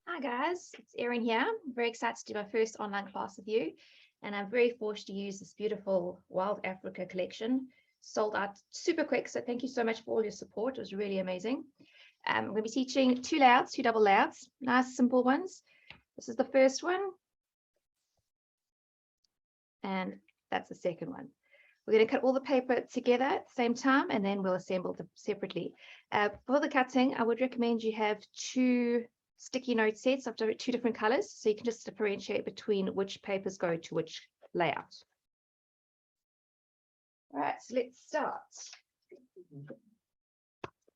Hi guys, it's Erin here. I'm very excited to do my first online class with you, and I'm very fortunate to use this beautiful Wild Africa collection. Sold out super quick, so thank you so much for all your support. It was really amazing. I'm going to be teaching two layouts, two double layouts, nice simple ones. This is the first one, and that's the second one. We're going to cut all the paper together at the same time, and then we'll assemble them separately. For the cutting, I would recommend you have two sticky note sets of two different colors, so you can just differentiate between which papers go to which layout. All right, so let's start.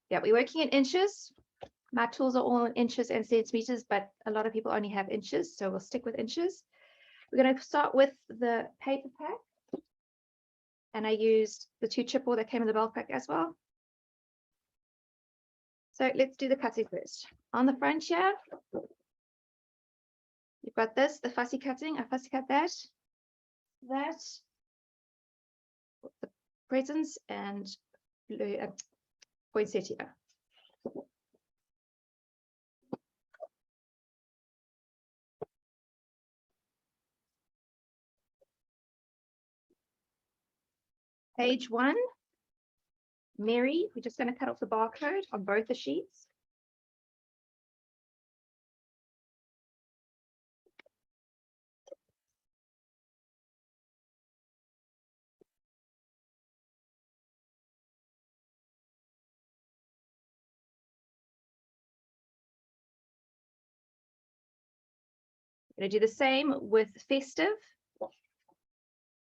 Yeah, we're working in inches. My tools are all in inches and centimeters, but a lot of people only have inches, so we'll stick with inches. We're going to start with the paper pack, and I used the two chipboard that came in the bulk pack as well. So let's do the cutting first. On the front here, you've got this, the fussy cutting. I fussy cut that, the presents, and poinsettia. Page 1, Mary, we're just going to cut off the barcode on both the sheets. We're going to do the same with festive,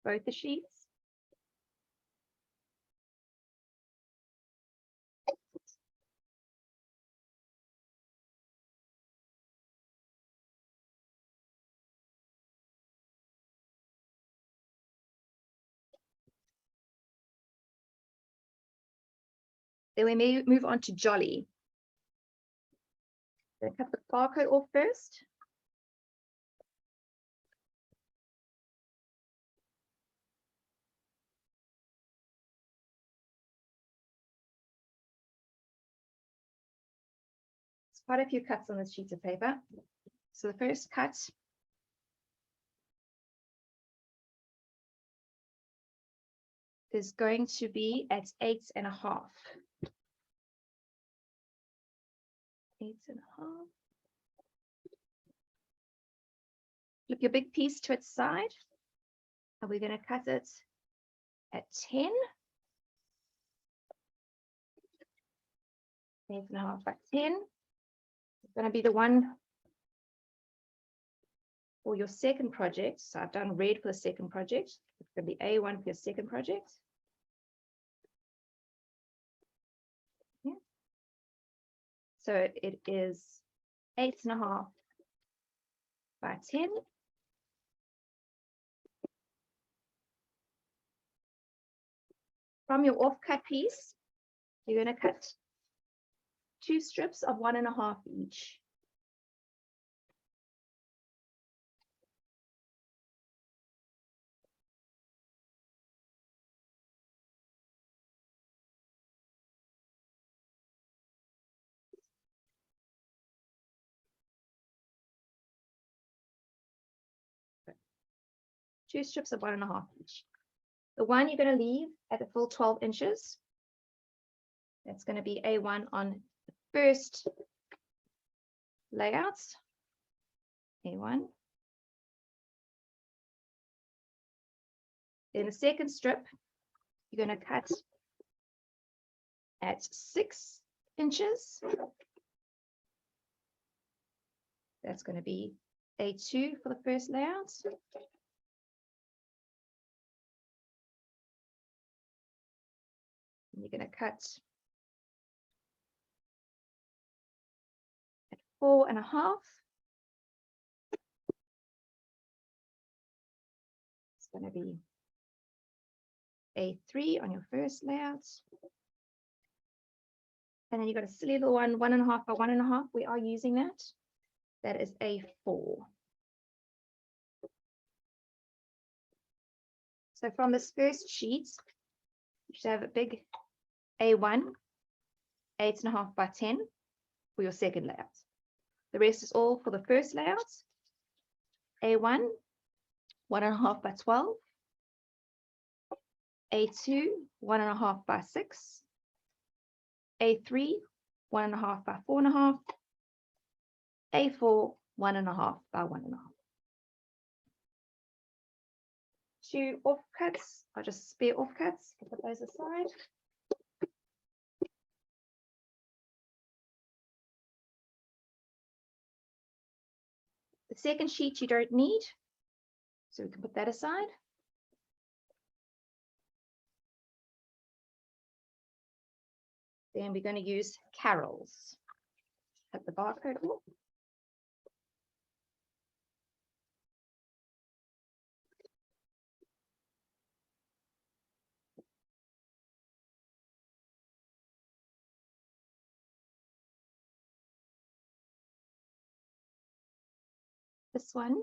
both the sheets. Then we may move on to jolly. We're going to cut the barcode off first. There's quite a few cuts on this sheet of paper. So the first cut is going to be at 8.5. 8.5. Flip your big piece to its side, and we're going to cut it at 10. 8.5 by 10. It's going to be the one for your second project. So I've done red for the second project. It's going to be A1 for your second project. Yeah. So it is 8.5 by 10. From your offcut piece, you're going to cut 2 strips of 1.5 each. Two strips of 1.5 each. The one you're going to leave at the full 12 inches. That's going to be A1 on the first layout. A1. In the second strip, you're going to cut at 6 inches. That's going to be A2 for the first layout. And you're going to cut at 4.5. It's going to be A3 on your first layout. And then you've got a silly little one, 1.5 by 1.5. We are using that. That is A4. So from this first sheet, you should have a big A1, 8.5 by 10 for your second layout. The rest is all for the first layout. A1, 1.5 by 12. A2, 1.5 by 6. A3, 1.5 by 4.5. A4, 1.5 by 1.5. 2 offcuts are just spare offcuts. I'll put those aside. The second sheet you don't need, so we can put that aside. Then we're going to use Carol's. Cut the barcode off. This one,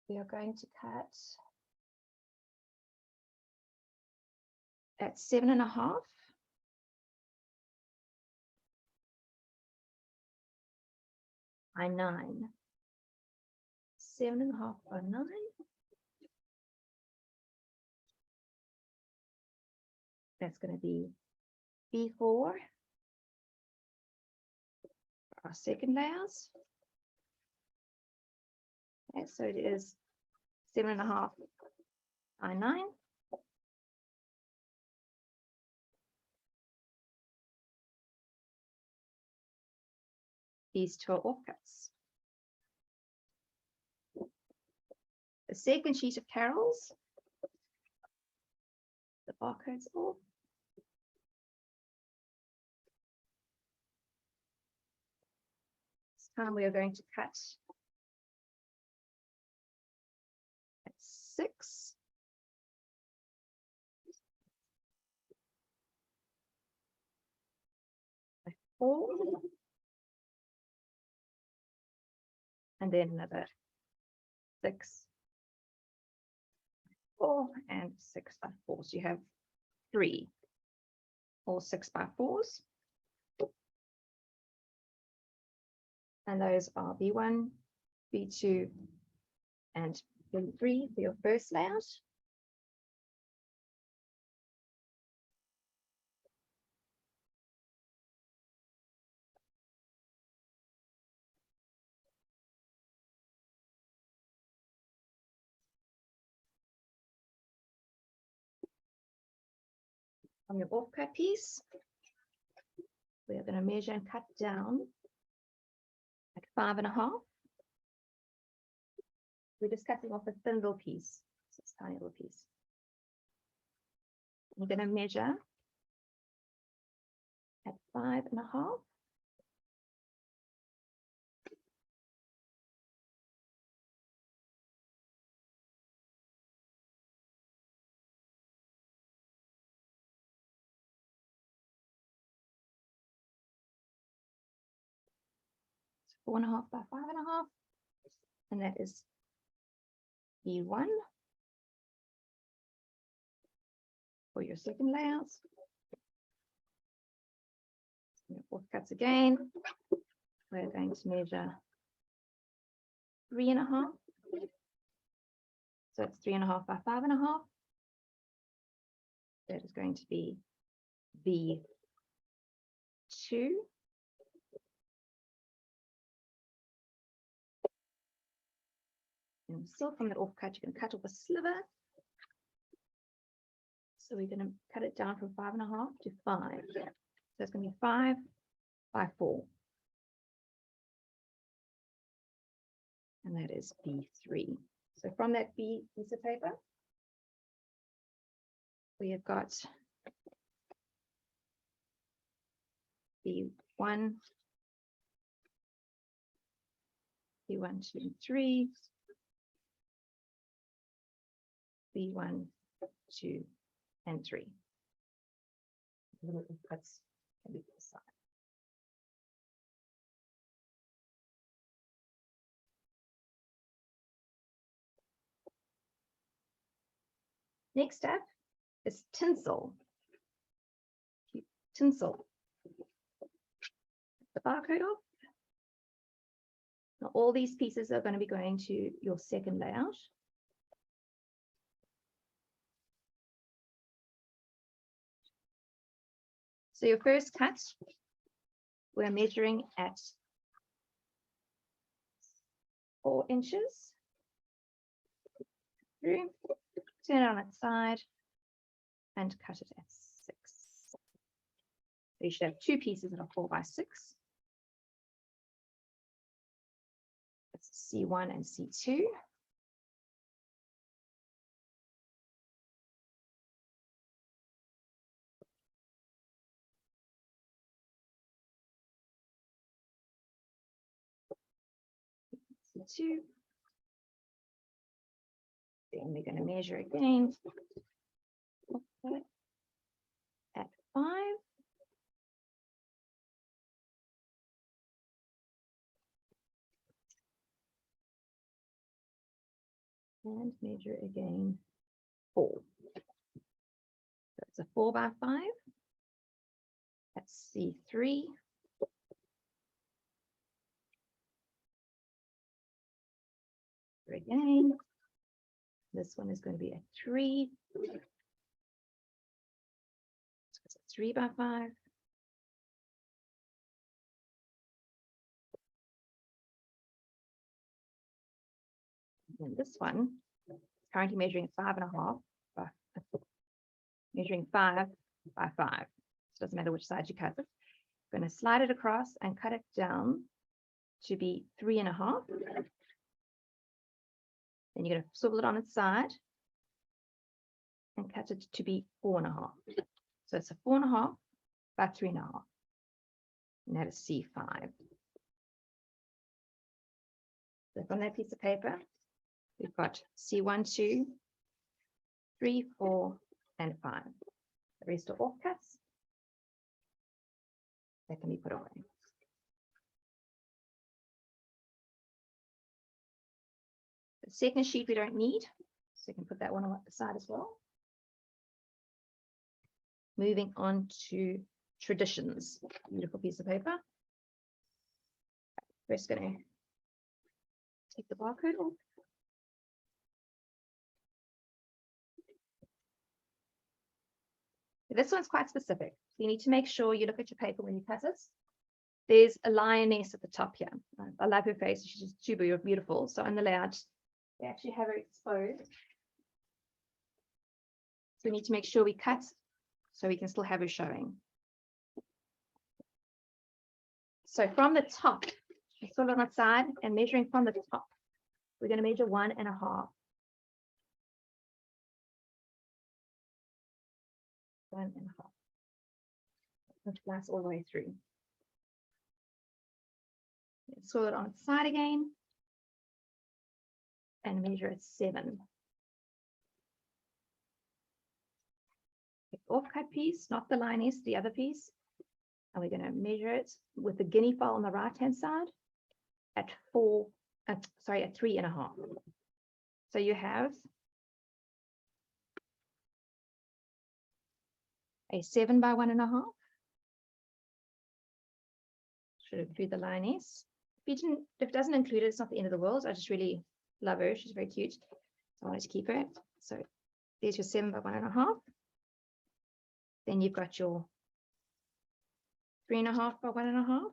we are going to cut at 7.5. By 9. 7.5 by 9. That's going to be B4. Our second layers. Okay, so it is 7.5 by 9. These two are offcuts. The second sheet of Carol's, the barcode's off. This time we are going to cut at 6. By 4. And then another 6, 4, and 6 by 4. So you have 3 or 6 by 4s. And those are B1, B2, and B3 for your first layout. On your offcut piece, we are going to measure and cut down at 5.5. We're just cutting off a thin little piece, so it's a tiny little piece. We're going to measure at 5.5. So 4.5 by 5.5, and that is B1 for your second layout. Offcuts again. We're going to measure 3.5. So it's 3.5 by 5.5. That is going to be B2. And still from that offcut, you can cut off a sliver. So we're going to cut it down from 5.5 to 5. So it's going to be 5 by 4. And that is B3. So from that B piece of paper, we have got B1, B1, 2, 3, B1, 2, and 3. Little cuts can be put aside. Next up is tinsel. Tinsel. the barcode off. Now all these pieces are going to be going to your second layout. So your first cut, we're measuring at 4 inches. Through, turn it on its side, and cut it at 6. So you should have 2 pieces that are 4 by 6. That's C1 and C2. C2. Then we're going to measure again at 5. And measure again 4. So it's a 4 by 5. That's C3. Again, this one is going to be a 3. So it's a 3 by 5. And this one is currently measuring 5.5 by measuring 5 by 5. So it doesn't matter which side you cut it. I'm going to slide it across and cut it down to be 3.5. Then you're going to swivel it on its side and cut it to be 4.5. So it's a 4.5 by 3.5. And that is C5. So from that piece of paper, we've got C1, 2, 3, 4, and 5. The rest are offcuts. That can be put away. The second sheet we don't need, so you can put that one on the side as well. Moving on to traditions. Beautiful piece of paper. We're just going to take the barcode off. This one's quite specific. You need to make sure you look at your paper when you cut it. There's a lioness at the top here. I love her face. She's just too beautiful. So on the layout, we actually have her exposed. So we need to make sure we cut so we can still have her showing. So from the top, sort of on the side and measuring from the top, we're going to measure 1.5. 1.5. That's all the way through. Swirl it on its side again and measure at 7. The offcut piece, not the lioness, the other piece. And we're going to measure it with the guinea fowl on the right hand side at 3.5. So you have a 7 by 1.5. Should include the lioness. If it doesn't include it, it's not the end of the world. I just really love her. She's very cute. So I wanted to keep her. So there's your 7 by 1.5. Then you've got your 3.5 by 1.5.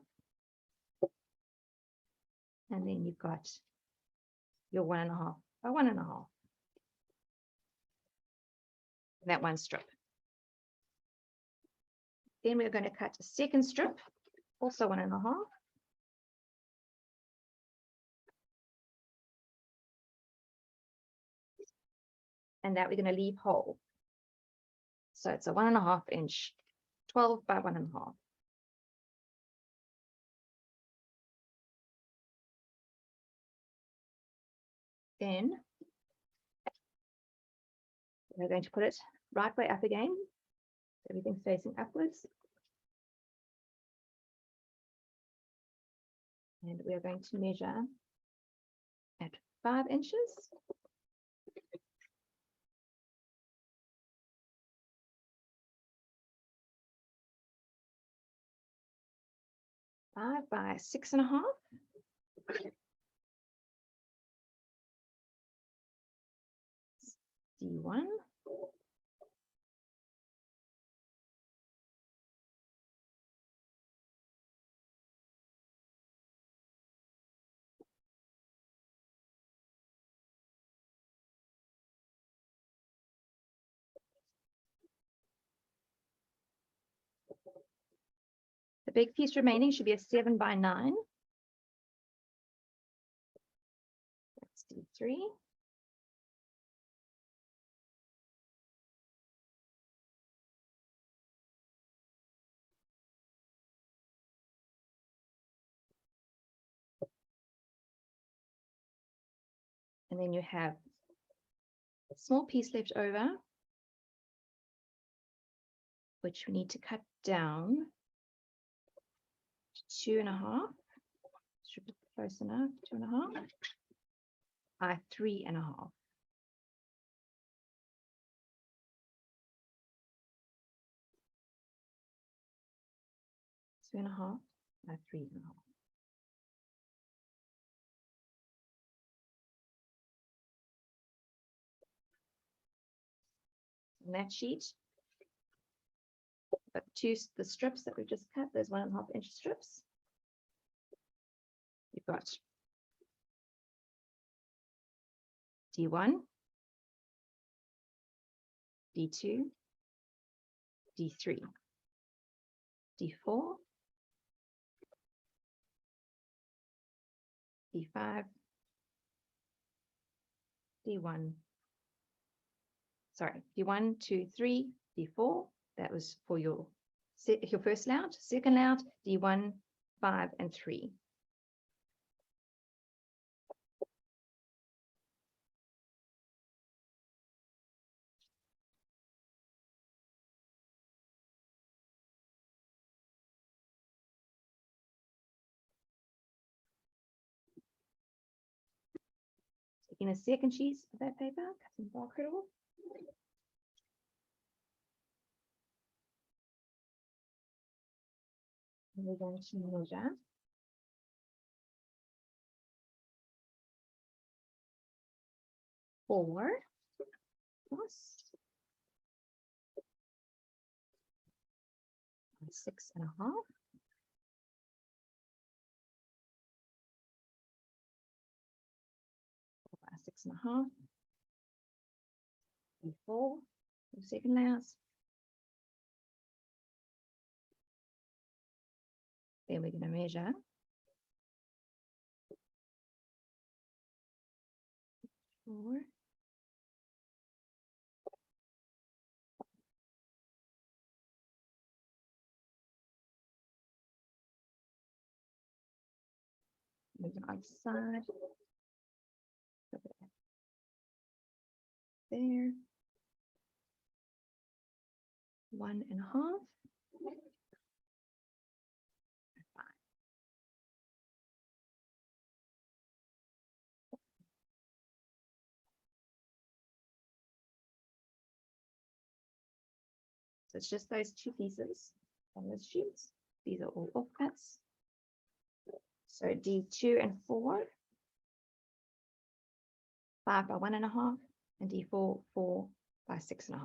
And then you've got your 1.5 by 1.5. That one strip. Then we're going to cut a second strip, also 1.5. And that we're going to leave whole. So it's a 1.5 inch, 12 by 1.5. Then we're going to put it right way up again. Everything's facing upwards. And we're going to measure at 5 inches. 5 by 6.5. D1. The big piece remaining should be a 7 by 9. That's D3. And then you have a small piece left over, which we need to cut down to 2.5. Should be close enough. 2.5 by 3.5. 2.5 by 3.5. On that sheet, but the strips that we've just cut, those 1.5 inch strips. You've got D1, D2, D3, D4, D5, D1. Sorry, D1, 2, 3, D4. That was for your first layout. Second layout, D1, 5, and 3. Taking a second sheet of that paper, cutting barcode off. And we're going to measure 4 plus 6.5. 6.5. D4. The second layers. Then we're going to measure 4. Moving on the side. There. 1.5. So it's just those two pieces on those sheets. These are all offcuts. So D2 and 4, 5 by 1.5, and D4, 4 by 6.5.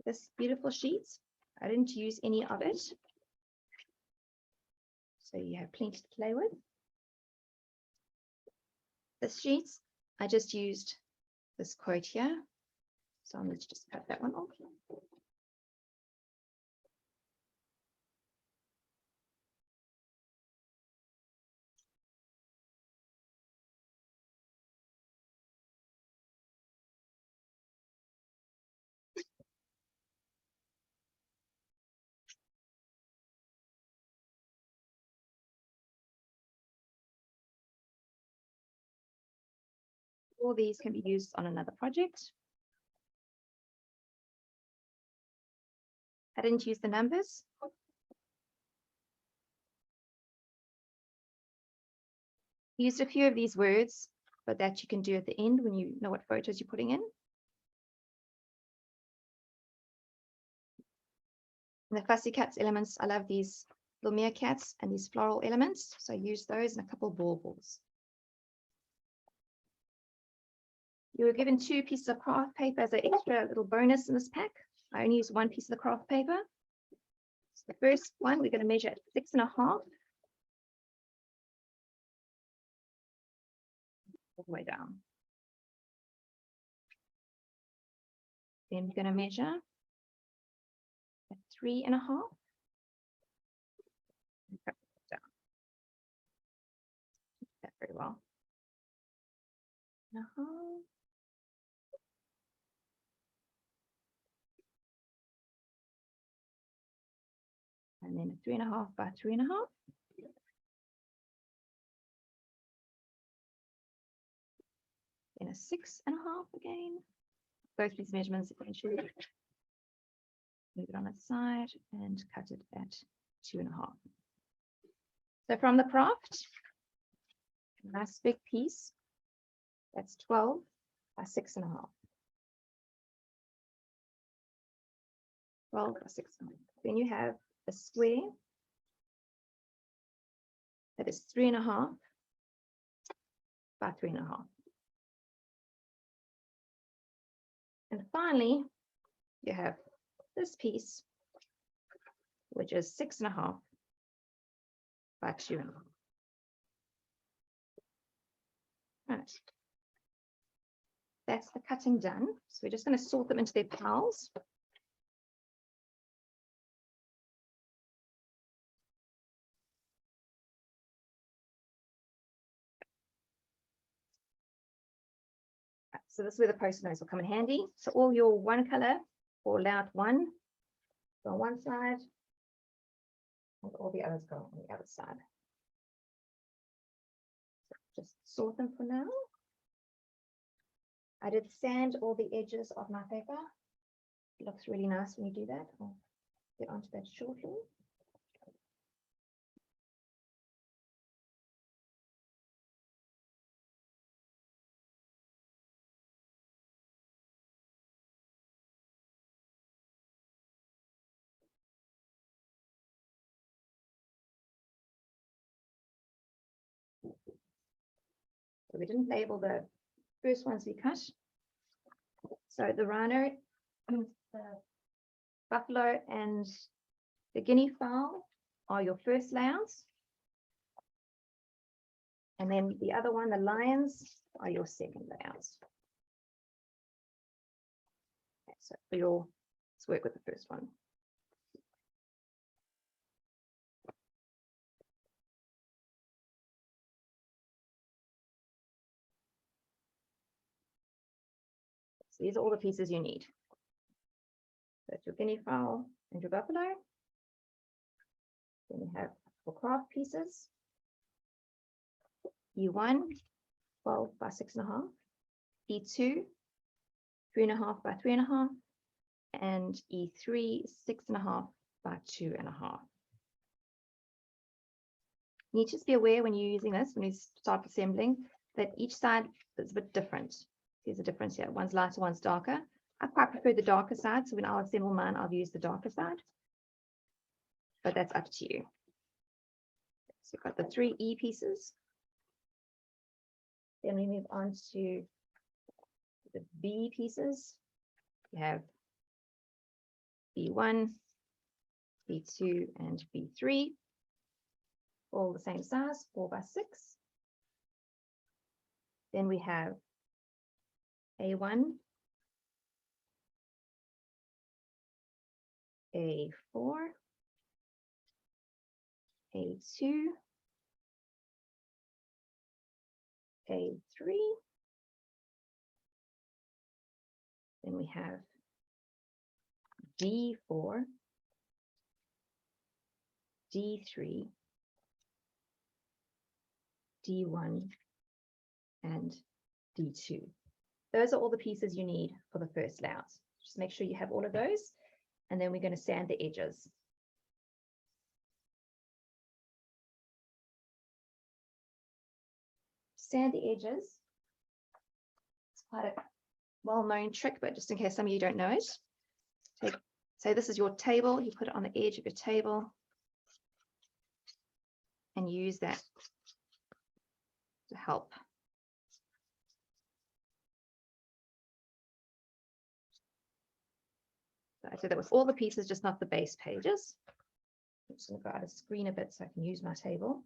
This beautiful sheet, I didn't use any of it. So you have plenty to play with. This sheet, I just used this quote here. So I'm going to just cut that one off. All these can be used on another project. I didn't use the numbers. Used a few of these words, but that you can do at the end when you know what photos you're putting in. And the fussy cats elements, I love these little meerkats and these floral elements. So I use those and a couple of baubles. You were given 2 pieces of craft paper as an extra little bonus in this pack. I only use 1 piece of the craft paper. So the first one, we're going to measure at 6.5. All the way down. Then we're going to measure at 3.5. Cut that down. That very well. 3.5. And then a 3.5 by 3.5. Then a 6.5 again. Both these measurements eventually. Move it on its side and cut it at 2.5. So from the craft, a nice big piece. That's 12 by 6.5. 12 by 6.5. Then you have a square that is 3.5 by 3.5. And finally, you have this piece, which is 6.5 by 2.5. Right. That's the cutting done. So we're just going to sort them into their piles. So this is where the post-it notes will come in handy. So all your one color or layout 1 go on one side, and all the others go on the other side. So just sort them for now. I did sand all the edges of my paper. It looks really nice when you do that. I'll get onto that shortly. So we didn't label the first ones we cut. So the rhino, the buffalo, and the guinea fowl are your first layouts. And then the other one, the lions, are your second layouts. Okay, so let's work with the first one. So these are all the pieces you need. That's your guinea fowl and your buffalo. Then you have your craft pieces. E1, 12 by 6.5. E2, 3.5 by 3.5. And E3, 6.5 by 2.5. You need to just be aware when you're using this, when you start assembling, that each side is a bit different. There's a difference here. One's lighter, one's darker. I quite prefer the darker side, so when I'll assemble mine, I'll use the darker side. But that's up to you. So you've got the 3 E pieces. Then we move on to the B pieces. You have B1, B2, and B3. All the same size, 4 by 6. Then we have A1, A4, A2, A3. Then we have D4, D3, D1, and D2. Those are all the pieces you need for the first layout. Just make sure you have all of those, and then we're going to sand the edges. Sand the edges. It's quite a well-known trick, but just in case some of you don't know it, take Say this is your table, you put it on the edge of your table and use that to help. So I did that with all the pieces, just not the base pages. I'm just going to go out of screen a bit so I can use my table.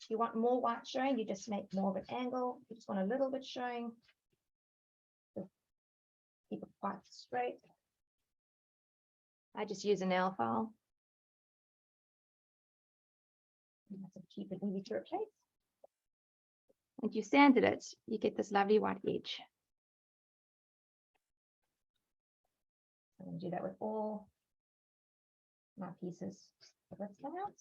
If you want more white showing, you just make more of an angle. If you just want a little bit showing, just keep it quite straight. I just use a nail file. And that's cheap and easy to replace. If you sanded it, you get this lovely white edge. I'm going to do that with all my pieces of this layout.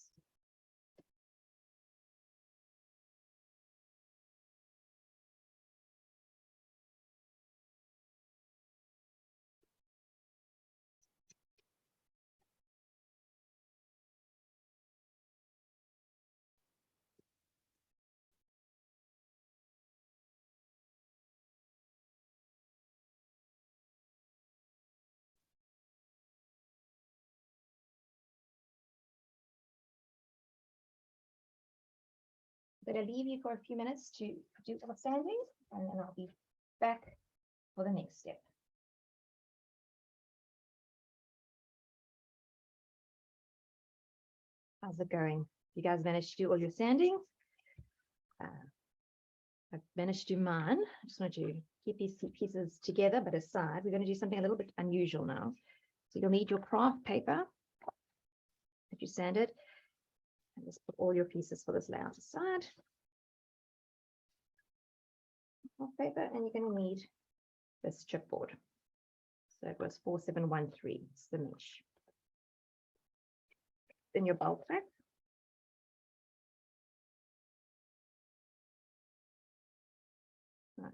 I'm going to leave you for a few minutes to do some sanding, and then I'll be back for the next step. How's it going? You guys managed to do all your sanding? I've managed to do mine. I just want to keep these pieces together, but aside, we're going to do something a little bit unusual now. So you'll need your craft paper that you sanded, and just put all your pieces for this layout aside. Craft paper, and you're going to need this chipboard. So it was 4713. It's the mesh. In your bulk pack. Right.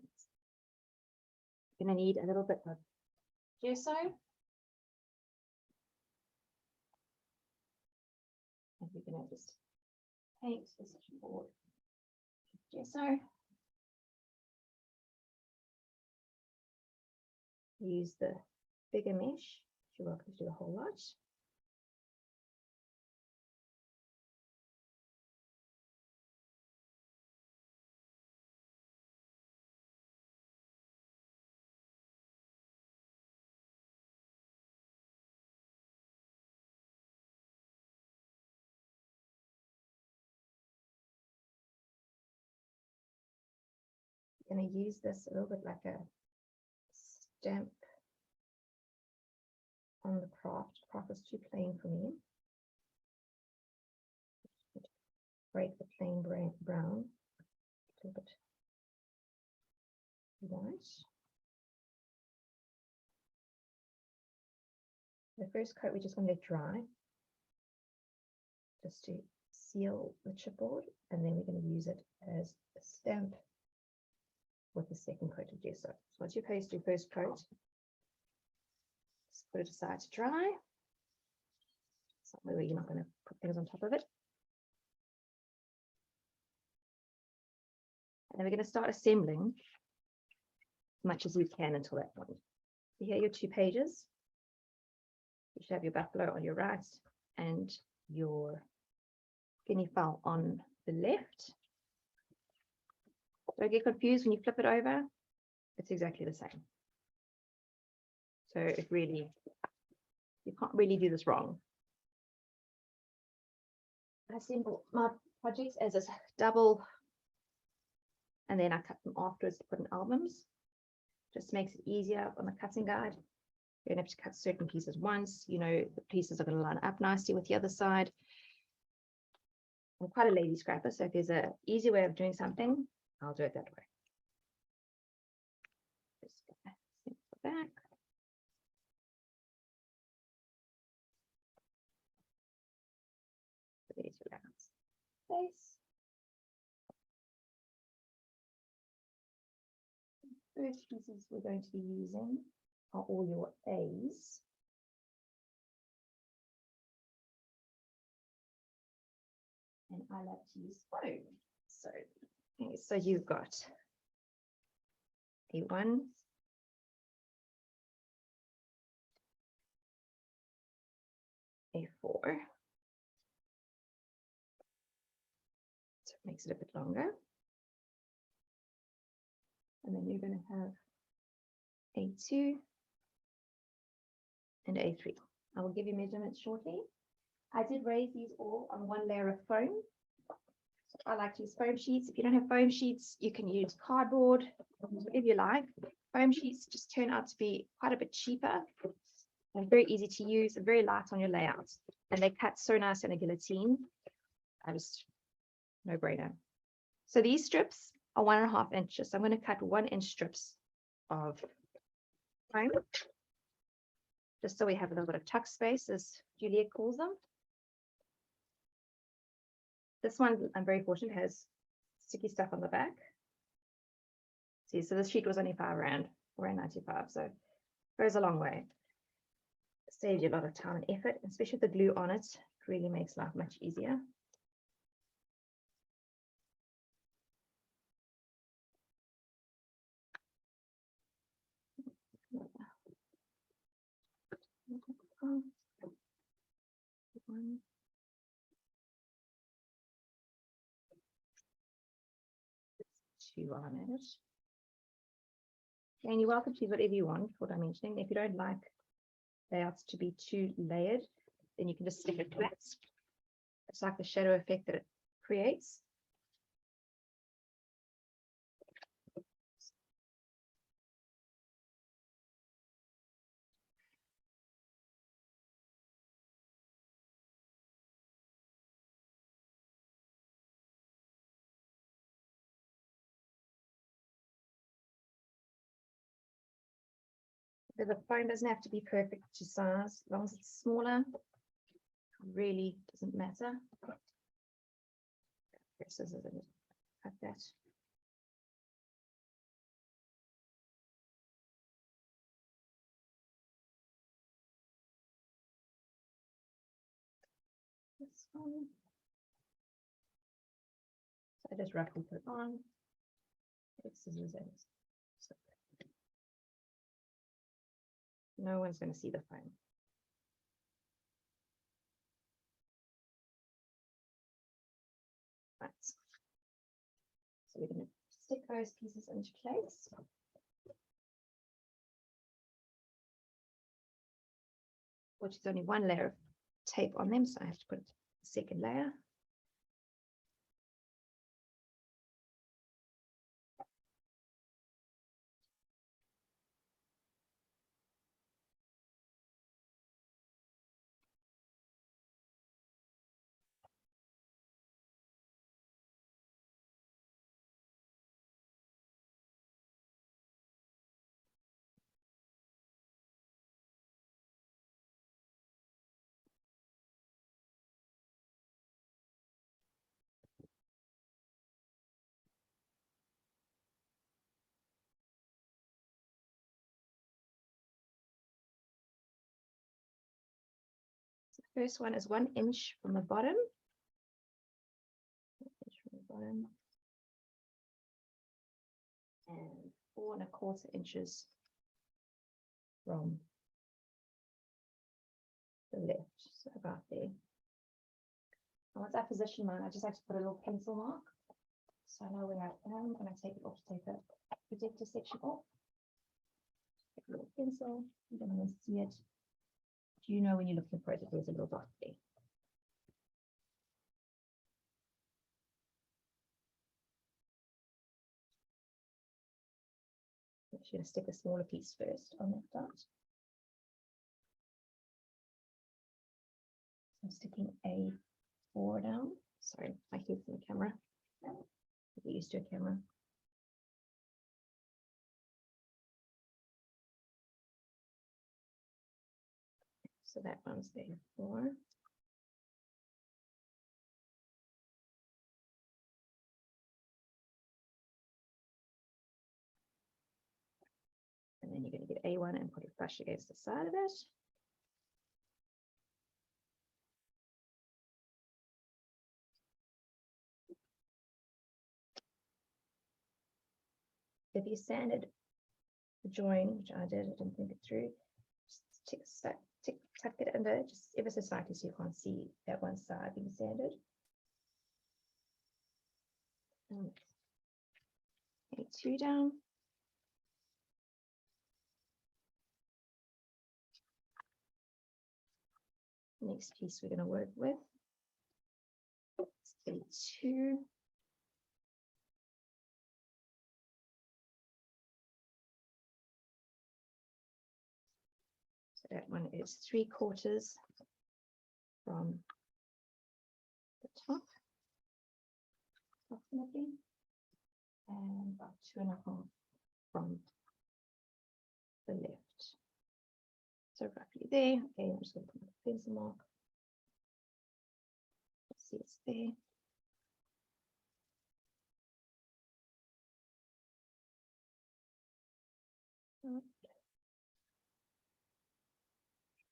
You're going to need a little bit of gesso. And you're going to just paint this board with gesso. Use the bigger mesh. You're welcome to do a whole lot. I'm going to use this a little bit like a stamp on the craft. Craft is too plain for me. Break the plain brown a little bit white. The first coat we're just going to let dry, just to seal the chipboard, and then we're going to use it as a stamp with the second coat of gesso. So once you paste your first coat, just put it aside to dry, somewhere where you're not going to put things on top of it. And then we're going to start assembling as much as we can until that point. So here are your 2 pages. You should have your buffalo on your right and your guinea fowl on the left. Don't get confused when you flip it over. It's exactly the same. So it really, you can't really do this wrong. I assemble my projects as a double, and then I cut them afterwards to put in albums. Just makes it easier on the cutting guide. You don't have to cut certain pieces once. You know the pieces are going to line up nicely with the other side. I'm quite a lazy scrapper, so if there's an easy way of doing something, I'll do it that way. Just go back. There's your space. First pieces we're going to be using are all your A's. And I like to use foam. So you've got A1, A4. So it makes it a bit longer. And then you're going to have A2 and A3. I will give you measurements shortly. I did raise these all on one layer of foam. So I like to use foam sheets. If you don't have foam sheets, you can use cardboard, whatever you like. Foam sheets just turn out to be quite a bit cheaper and very easy to use and very light on your layouts. And they cut so nice in a guillotine. No brainer. So these strips are 1.5 inches. So I'm going to cut 1 inch strips of foam, just so we have a little bit of tuck space, as Juliet calls them. This one, I'm very fortunate, has sticky stuff on the back. See, so this sheet was only £5, £4.95, so it goes a long way. It saves you a lot of time and effort, especially with the glue on it. It really makes life much easier. Two on it. And you're welcome to use whatever you want for dimensioning. If you don't like layouts to be too layered, then you can just stick it flat. It's like the shadow effect that it creates. The foam doesn't have to be perfect to size, as long as it's smaller, it really doesn't matter. Scissors and cut that. This one. So I just roughly put it on. Take scissors in. So no one's going to see the foam. Right. So we're going to stick those pieces into place. Which is only one layer of tape on them, so I have to put a second layer. First one is 1 inch from the bottom. 1 inch from the bottom. And 4.25 inches from the left, so about there. And once I position mine, I just like to put a little pencil mark, so I know where I am when I take it off to take the protector section off. Take a little pencil, you don't want to see it. You know when you're looking for it, that there's a little dot there. I'm just going to stick a smaller piece first on that dot. I'm sticking A4 down. Sorry, my head's in the camera. Get used to a camera. So that one's A4. And then you're going to get A1 and put it flush against the side of it. If you sanded the join, which I did. I didn't think it through. Just tuck it under just ever so slightly so you can't see that one side being sanded. And A2 down. Next piece we're going to work with is A2. So that one is 3/4 from the top, approximately, and about 2.5 from the left. So roughly there. Okay, I'm just going to put my pencil mark. Let's see, it's there. Make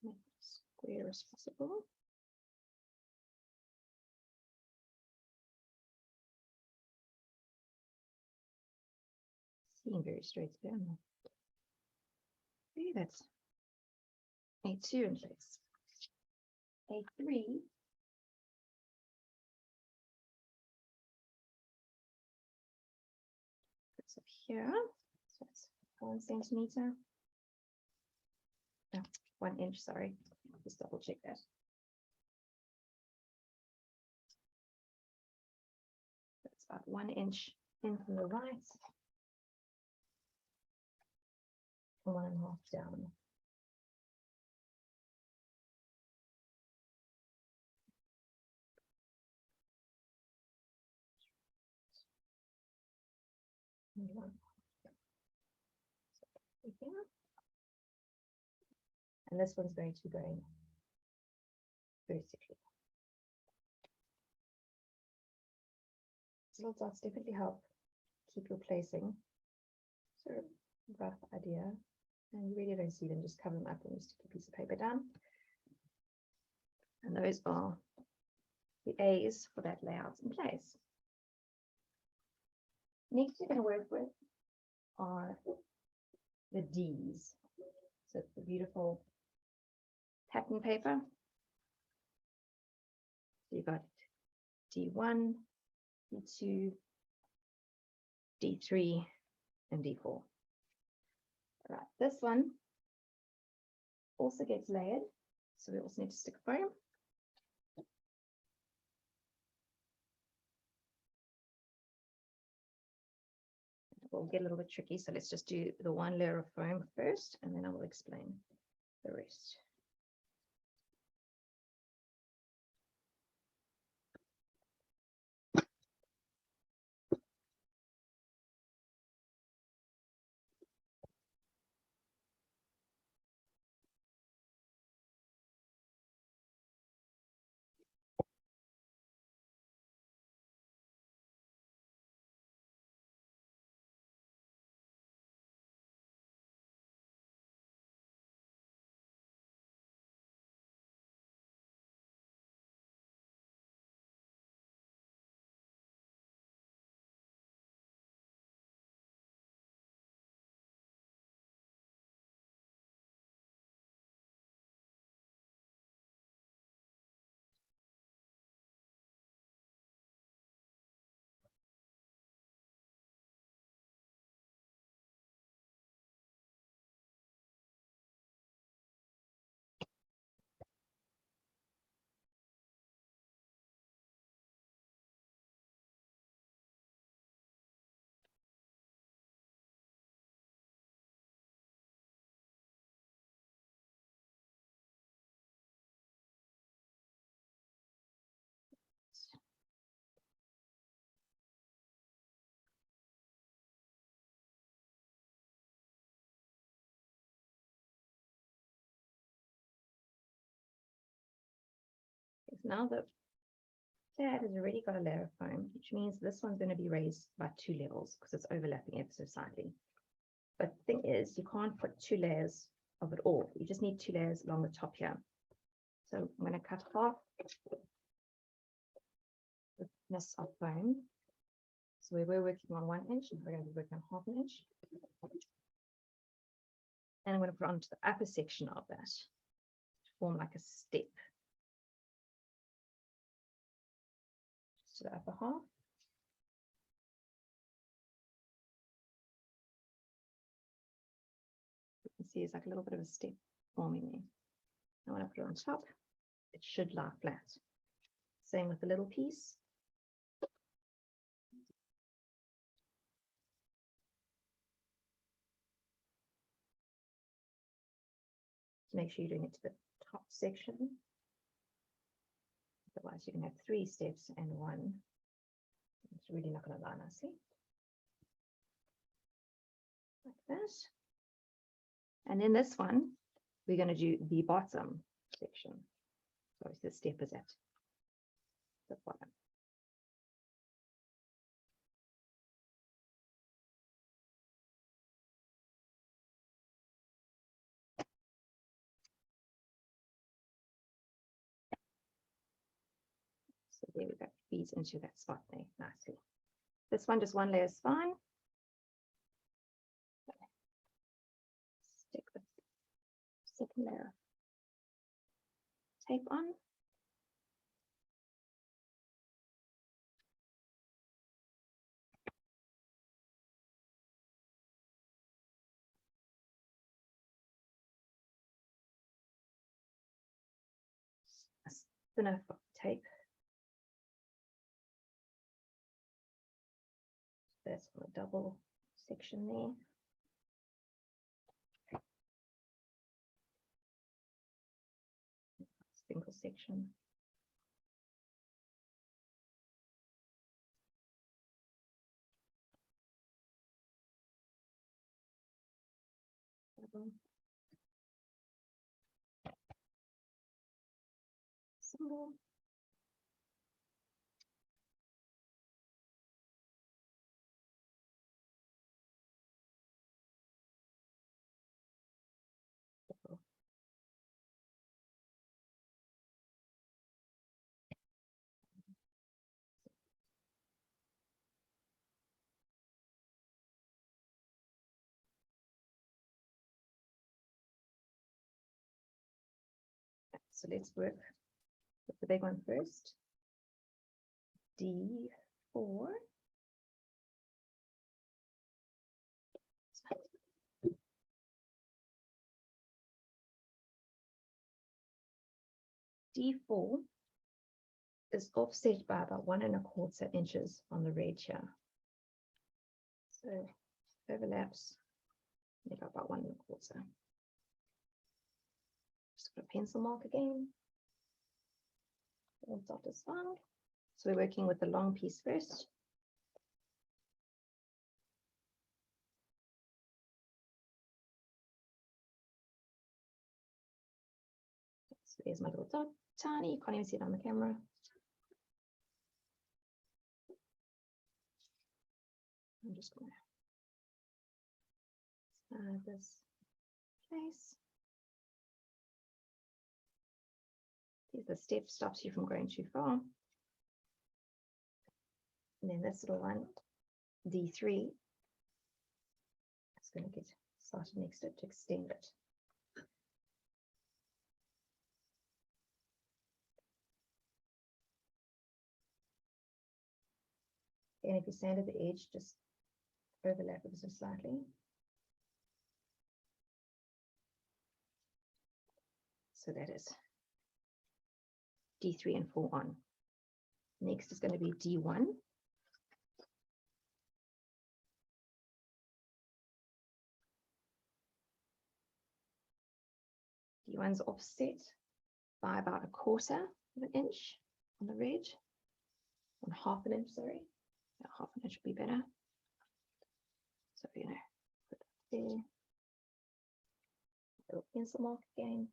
it as square as possible. Seeing very straight there. Okay, that's A2 in place. A3. Puts up here. So it's 1 centimeter. Oh, 1 inch, sorry. Just double check that. That's about 1 inch in from the right. 1.5 down. And one. So and this one's going to be going vertically. Little dots definitely help keep your placing. Sort of rough idea. And you really don't see them, just cover them up and just stick a piece of paper down. And those are the A's for that layout in place. Next we're going to work with are the D's. So it's the beautiful pattern paper. So you've got D1, D2, D3, and D4. All right, this one also gets layered, so we also need to stick foam. It will get a little bit tricky, so let's just do the 1 layer of foam first, and then I will explain the rest. Now that that has already got a layer of foam, which means this one's going to be raised by 2 levels because it's overlapping ever so slightly. But the thing is, you can't put 2 layers of it all. You just need 2 layers along the top here. So I'm going to cut half the thickness of foam. So we were working on 1 inch, and we're going to be working on 1/2 inch. And I'm going to put onto the upper section of that to form like a step. Just to the upper half. You can see it's like a little bit of a step forming there. I want to put it on top. It should lie flat. Same with the little piece. Make sure you're doing it to the top section. Otherwise, you can have 3 steps and 1. It's really not going to lie nicely. Like that. And then this one, we're going to do the bottom section. So the step is at the bottom. So there we go, feeds into that spot there nicely. This one, just 1 layer is fine. Stick the second layer of tape on. A thinner tape. That's for a double section there. Single section. Double. Single. Double. So let's work with the big one first. D4. D4 is offset by about 1¼ inches on the red here. So overlaps, make up about 1¼ Just put a pencil mark again. One dot is fine. So we're working with the long piece first. So there's my little dot, tiny, you can't even see it on the camera. I'm just going to slide this place. The step stops you from going too far. And then this little one, D3, it's going to get started next to it to extend it. And if you stand at the edge, just overlap it just slightly. So that is D3 and 4 on. Next is going to be D1. D1's offset by about 1/4 inch on the red. On 1/2 inch, sorry. About 1/2 inch would be better. So, you know, put it there. A little pencil mark again.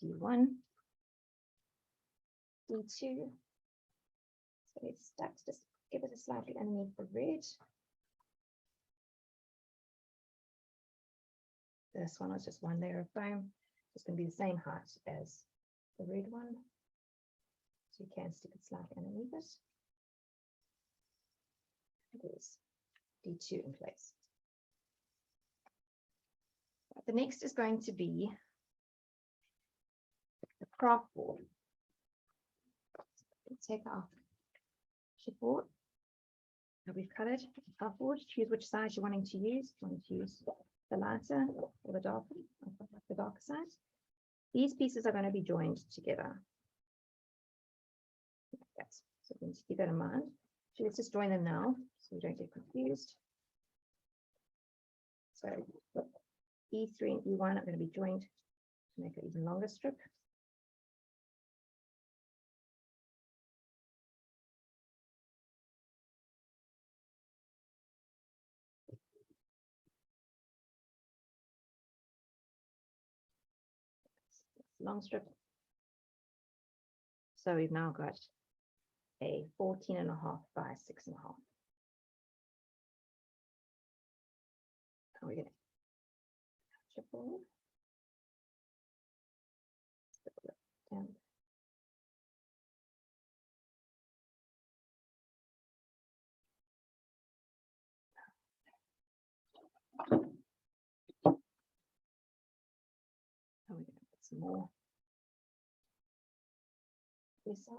D1, D2. So it's stuck, just give it a slightly underneath the red. This one is just one layer of foam. It's going to be the same height as the red one. So you can stick it slightly underneath it. There's D2 in place. The next is going to be the craft board. Take our chipboard that we've cut it, craft board. Choose which size you're wanting to use. If you want to use the lighter or the darker, the darker side. These pieces are going to be joined together. Like that. So we need to keep that in mind. So let's just join them now so we don't get confused. So look, E3 and E1 are going to be joined to make an even longer strip. Long strip. So we've now got a 14.5 by 6.5. We're going to chipboard down. And we're going to put some more this side.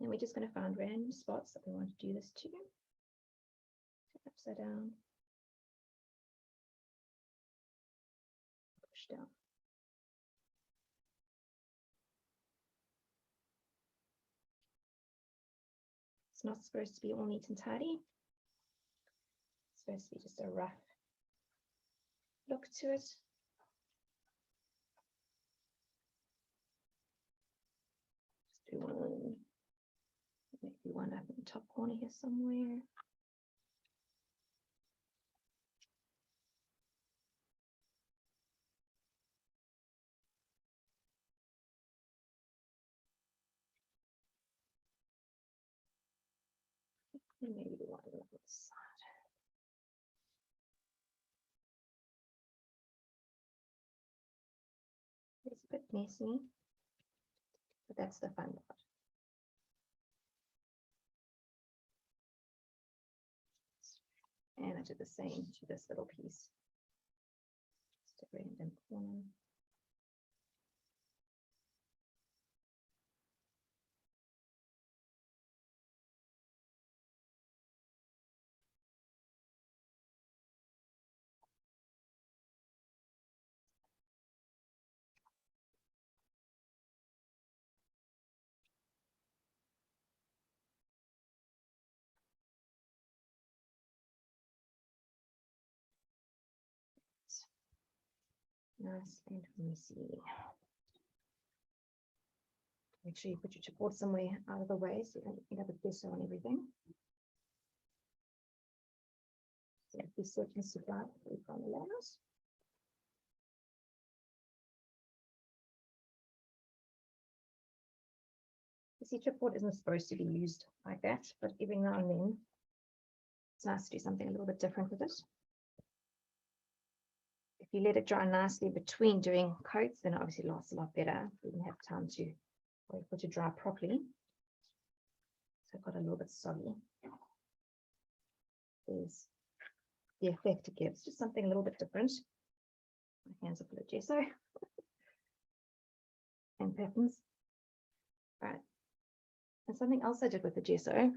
And we're just going to find random spots that we want to do this to. Upside down. Push down. It's not supposed to be all neat and tidy. It's supposed to be just a rough look to it. Just do one, maybe one up in the top corner here somewhere. And maybe one on the side. It's a bit messy, but that's the fun part. And I did the same to this little piece. Just a random corner. Nice and messy. Make sure you put your chipboard somewhere out of the way so you don't have a gesso on everything. So if you search and supply from the layers. You see, chipboard isn't supposed to be used like that, but every now and then it's nice to do something a little bit different with it. If you let it dry nicely between doing coats, then it obviously lasts a lot better. You can have time to wait for it to dry properly. So I've got a little bit soggy. There's the effect it gives, just something a little bit different. My hands are full of gesso and patterns. All right. And something else I did with the gesso,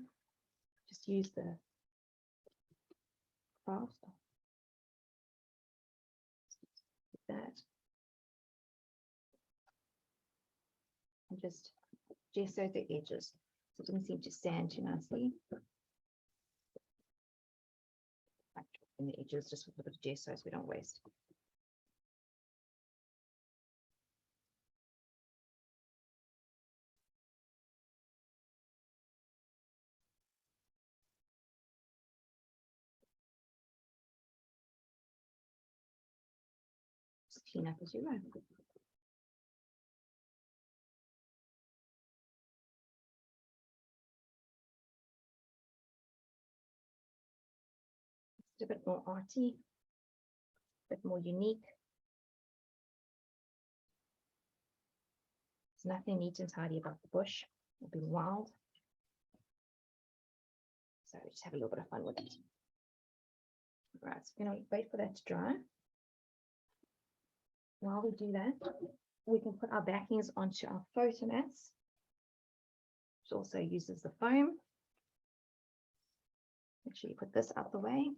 just use the craft. That. And just gesso the edges. So it doesn't seem to stand too nicely. In the edges, just with a bit of gesso so we don't waste. Just clean up as you go. A bit more arty, a bit more unique. There's nothing neat and tidy about the bush. It'll be wild. So just have a little bit of fun with it. Right, so we're going to wait for that to dry. While we do that, we can put our backings onto our photo mats, which also uses the foam. Make sure you put this out the way.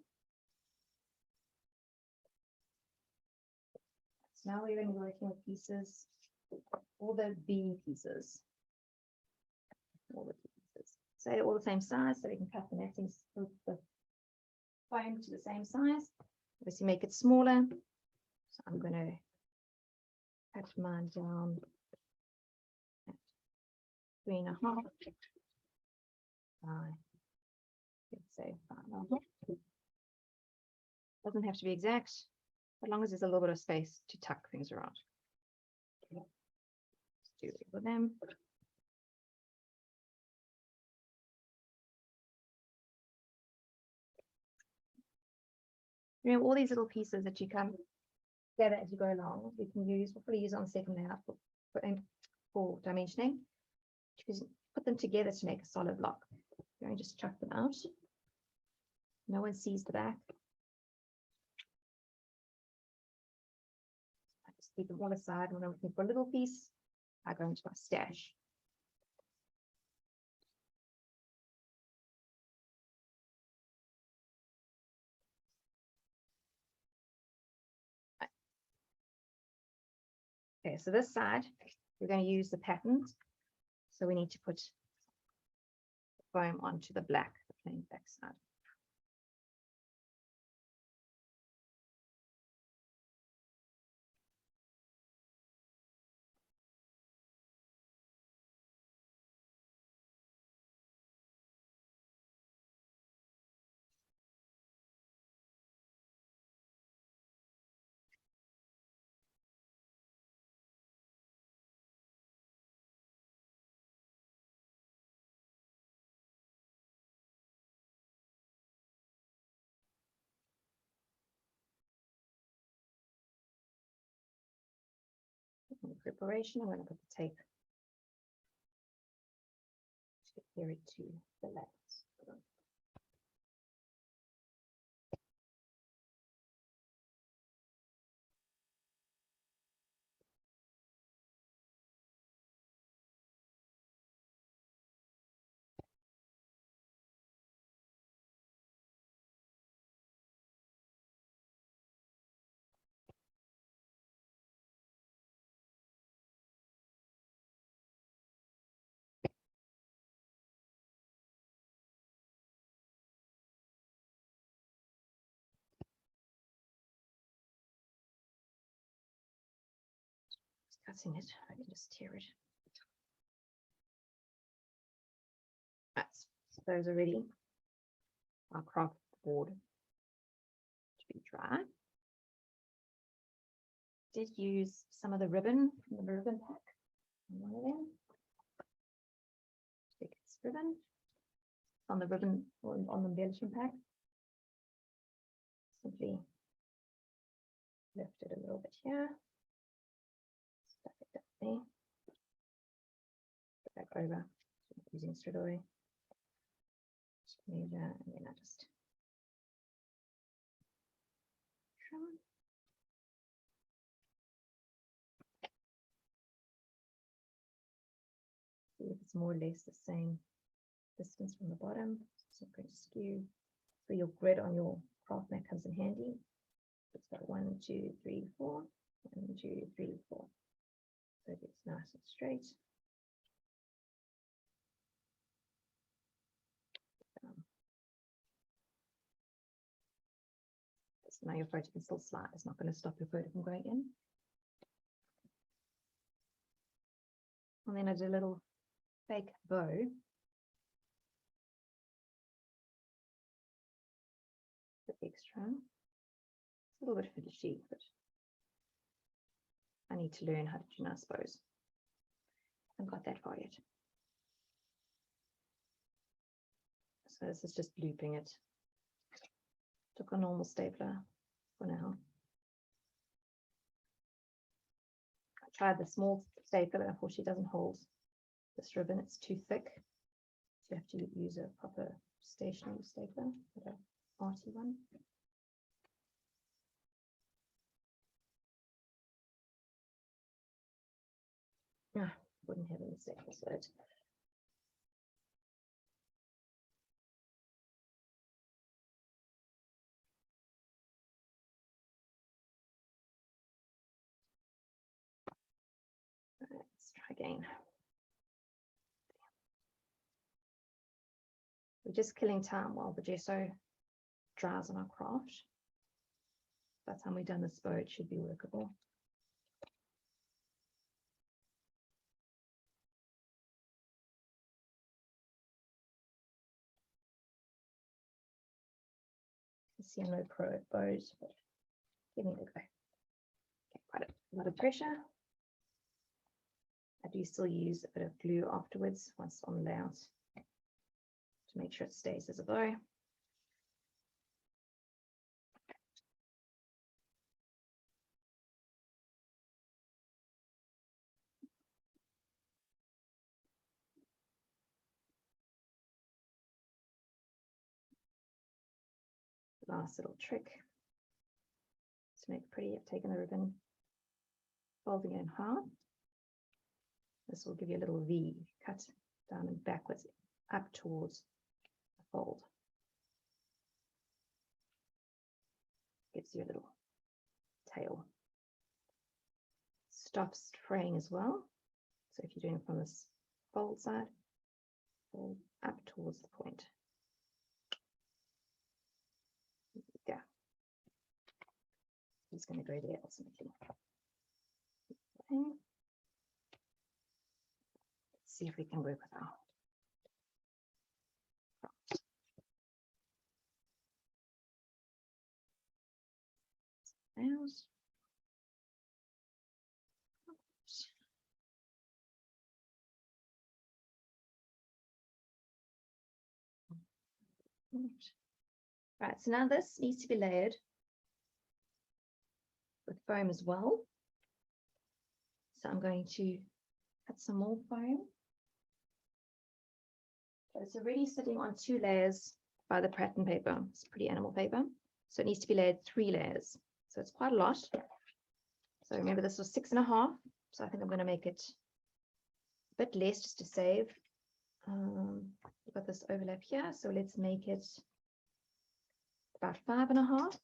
So now we're going to be working with pieces, all the B pieces. All the pieces. So they're all the same size, so we can cut the nettings with the foam to the same size. Obviously make it smaller. So I'm going to cut mine down at 3.5 by, let's say 5.5. Doesn't have to be exact, as long as there's a little bit of space to tuck things around. Let's do it with them. You know, all these little pieces that you come together as you go along, we can use, we'll probably use on the second layout for dimensioning. You can put them together to make a solid block. You're going to just chuck them out. No one sees the back. I just keep them all aside. When I'm looking for a little piece, I go into my stash. Okay, so this side, we're going to use the patterns. So we need to put foam onto the black, the plain back side. In preparation, I'm going to put the tape to adhere it to the legs. Cutting it, I can just tear it. That's those are ready. Our craft board to be dry. Did use some of the ribbon from the ribbon pack. One of them. Take this ribbon on the ribbon on the embellishment pack. Simply lift it a little bit here. Stuff it up there. Put back over. Using straight away. Measure, and then I just trim. See if it's more or less the same distance from the bottom. So I'm going to skew. So your grid on your craft mat comes in handy. It's got 1, 2, 3, 4. 1, 2, 3, 4. So it's nice and straight. So now your photo can still slide. It's not going to stop your photo from going in. And then I did a little fake bow. The extra. It's a little bit finishy, but I need to learn how to do, I suppose. I haven't got that far yet. So this is just looping it. Took a normal stapler for now. I tried the small stapler, but unfortunately it doesn't hold this ribbon. It's too thick. So you have to use a proper stationary stapler, an arty one. Wouldn't have any staples with it. Let's try again. We're just killing time while the gesso dries on our craft. By the time we've done this bow, it should be workable. See, I'm no pro at bows, but give me a go. Okay, quite a lot of pressure. I do still use a bit of glue afterwards once on the layout to make sure it stays as a bow. Last little trick to make it pretty. I've taken the ribbon, folding it in half. This will give you a little V cut down and backwards up towards the fold. Gives you a little tail. Stops fraying as well. So if you're doing it from this fold side, fold up towards the point. Yeah. It's going to go there ultimately. Okay. Let's see if we can work with our nails. Right, so now this needs to be layered with foam as well. So I'm going to add some more foam. So it's already sitting on 2 layers by the pattern paper. It's pretty animal paper. So it needs to be layered 3 layers. So it's quite a lot. So remember this was 6.5. So I think I'm going to make it a bit less just to save. We've got this overlap here. So let's make it about 5.5.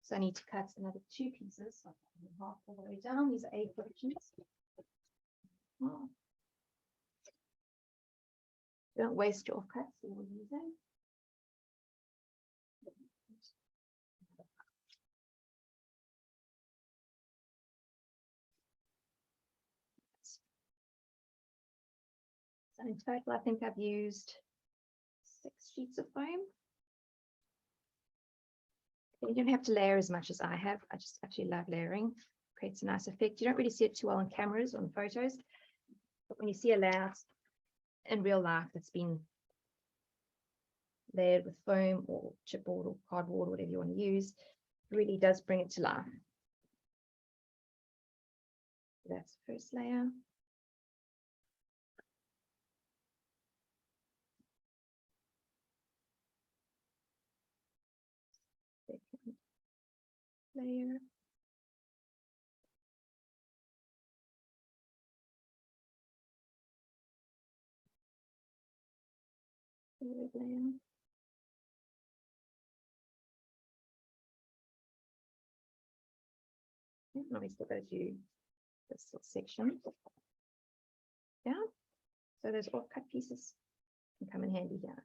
So I need to cut another 2 pieces, so half all the way down. These are A4 sheets. Oh. Don't waste your offcuts you're using. So in total, I think I've used 6 sheets of foam. You don't have to layer as much as I have. I just actually love layering. Creates a nice effect. You don't really see it too well on cameras, on photos, but when you see a layout in real life that's been layered with foam or chipboard or cardboard, whatever you want to use, it really does bring it to life. That's the first layer. Second layer. Third layer. Now we still got to do this little section. Yeah. So those off cut pieces can come in handy here.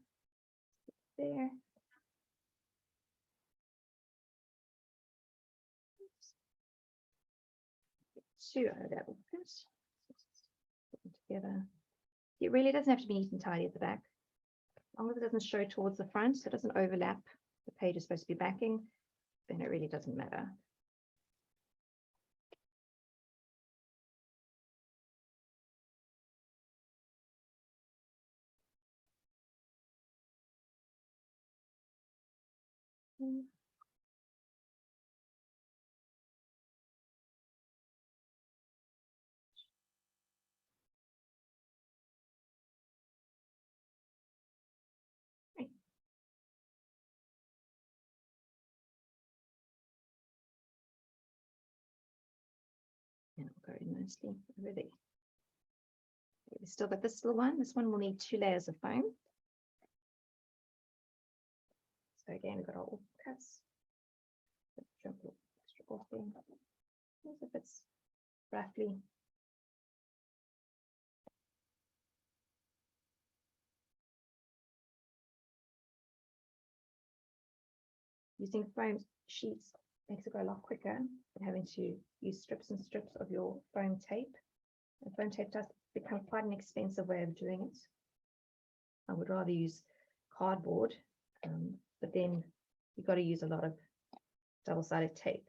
There. Two out of that will fit. Put them together. It really doesn't have to be neat and tidy at the back. As long as it doesn't show towards the front, so it doesn't overlap. The page is supposed to be backing, then it really doesn't matter. And it'll go in nicely over there. We've still got this little one. This one will need 2 layers of foam. So again, we've got our all cuts. Jump a little extra off there. As if it's roughly. Using foam sheets makes it go a lot quicker than having to use strips and strips of your foam tape. And foam tape does become quite an expensive way of doing it. I would rather use cardboard, but then you've got to use a lot of double-sided tape.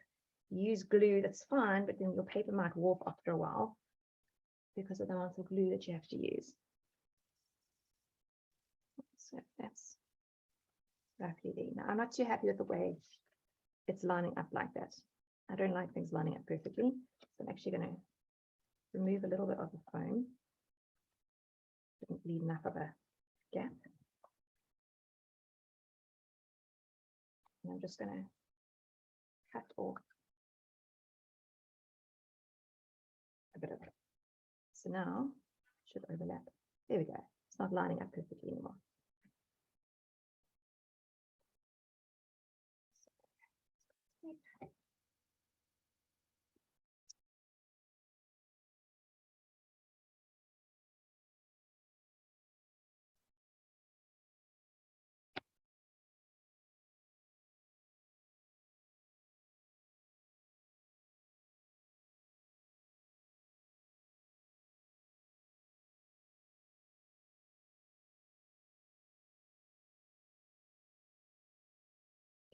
You use glue, that's fine, but then your paper might warp after a while because of the amount of glue that you have to use. So that's roughly there. Now, I'm not too happy with the way it's lining up like that. I don't like things lining up perfectly. So I'm actually going to remove a little bit of the foam. Didn't leave enough of a gap. And I'm just going to cut off a bit of it. So now it should overlap. There we go. It's not lining up perfectly anymore.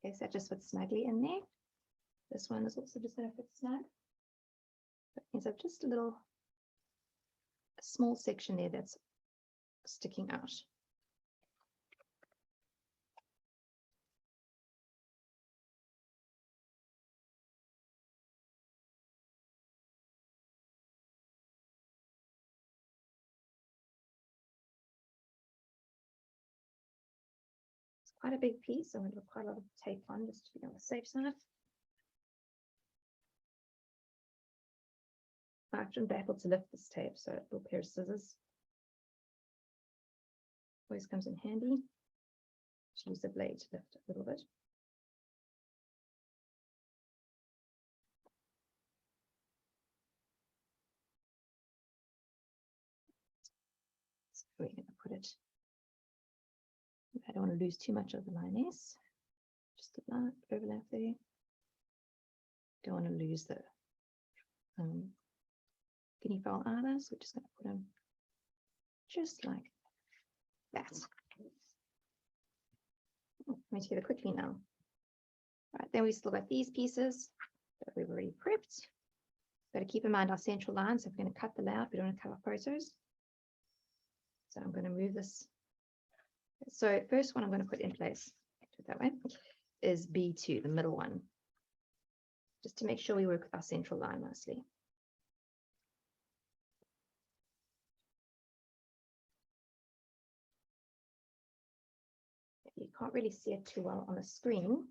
Okay, so that just fits snugly in there. This one is also just going to fit snug. That means I've just a small section there that's sticking out. Quite a big piece, so I'm going to put quite a lot of tape on just to be on the safe side. I shouldn't be able to lift this tape, so a little pair of scissors always comes in handy. Just use the blade to lift it a little bit. So we're going to put it. I don't want to lose too much of the lioness. Just a light overlap there. Don't want to lose the guinea fowl either, so we're just going to put them just like that. Oh, coming together quickly now. All right, then we still got these pieces that we've already prepped. Got to keep in mind our central line, so if we're going to cut the layout, we don't want to cut our photos. So I'm going to move this. So first one I'm going to put in place, do it that way, is B2, the middle one, just to make sure we work with our central line nicely. You can't really see it too well on the screen,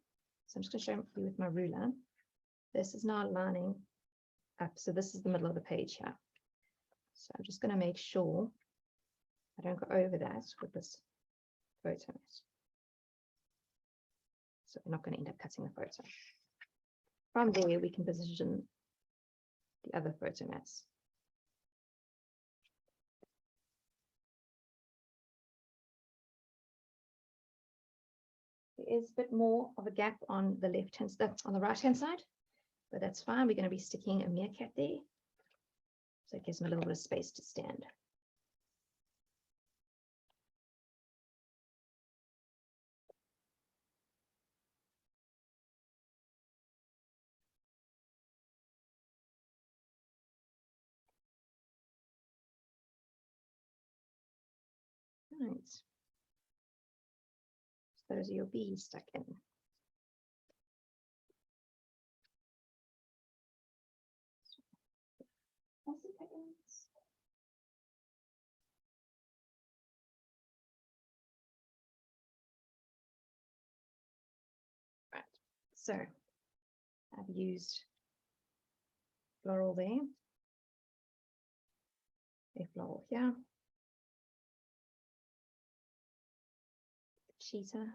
so I'm just going to show you with my ruler. This is now lining up, so this is the middle of the page here. So I'm just going to make sure I don't go over that with this photo. So we're not going to end up cutting the photo. From there, we can position the other photo mats. There is a bit more of a gap on the left-hand side, on the right-hand side, but that's fine. We're going to be sticking a meerkat there, so it gives them a little bit of space to stand. Right. So those are your bees stuck in. Right, so I've used floral there, a floral here, cheetah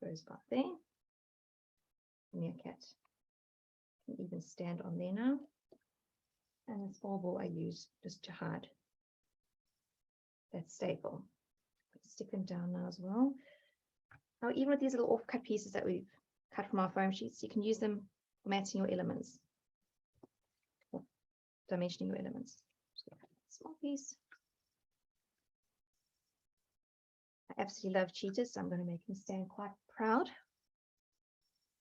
goes about there, meerkat can even stand on there now, and this bauble I use just to hide that staple. Stick them down now as well. Now, even with these little offcut pieces that we've cut from our foam sheets, you can use them for matching your elements, or dimensioning your elements. Just gonna cut a small piece. I absolutely love cheetahs, so I'm going to make them stand quite proud,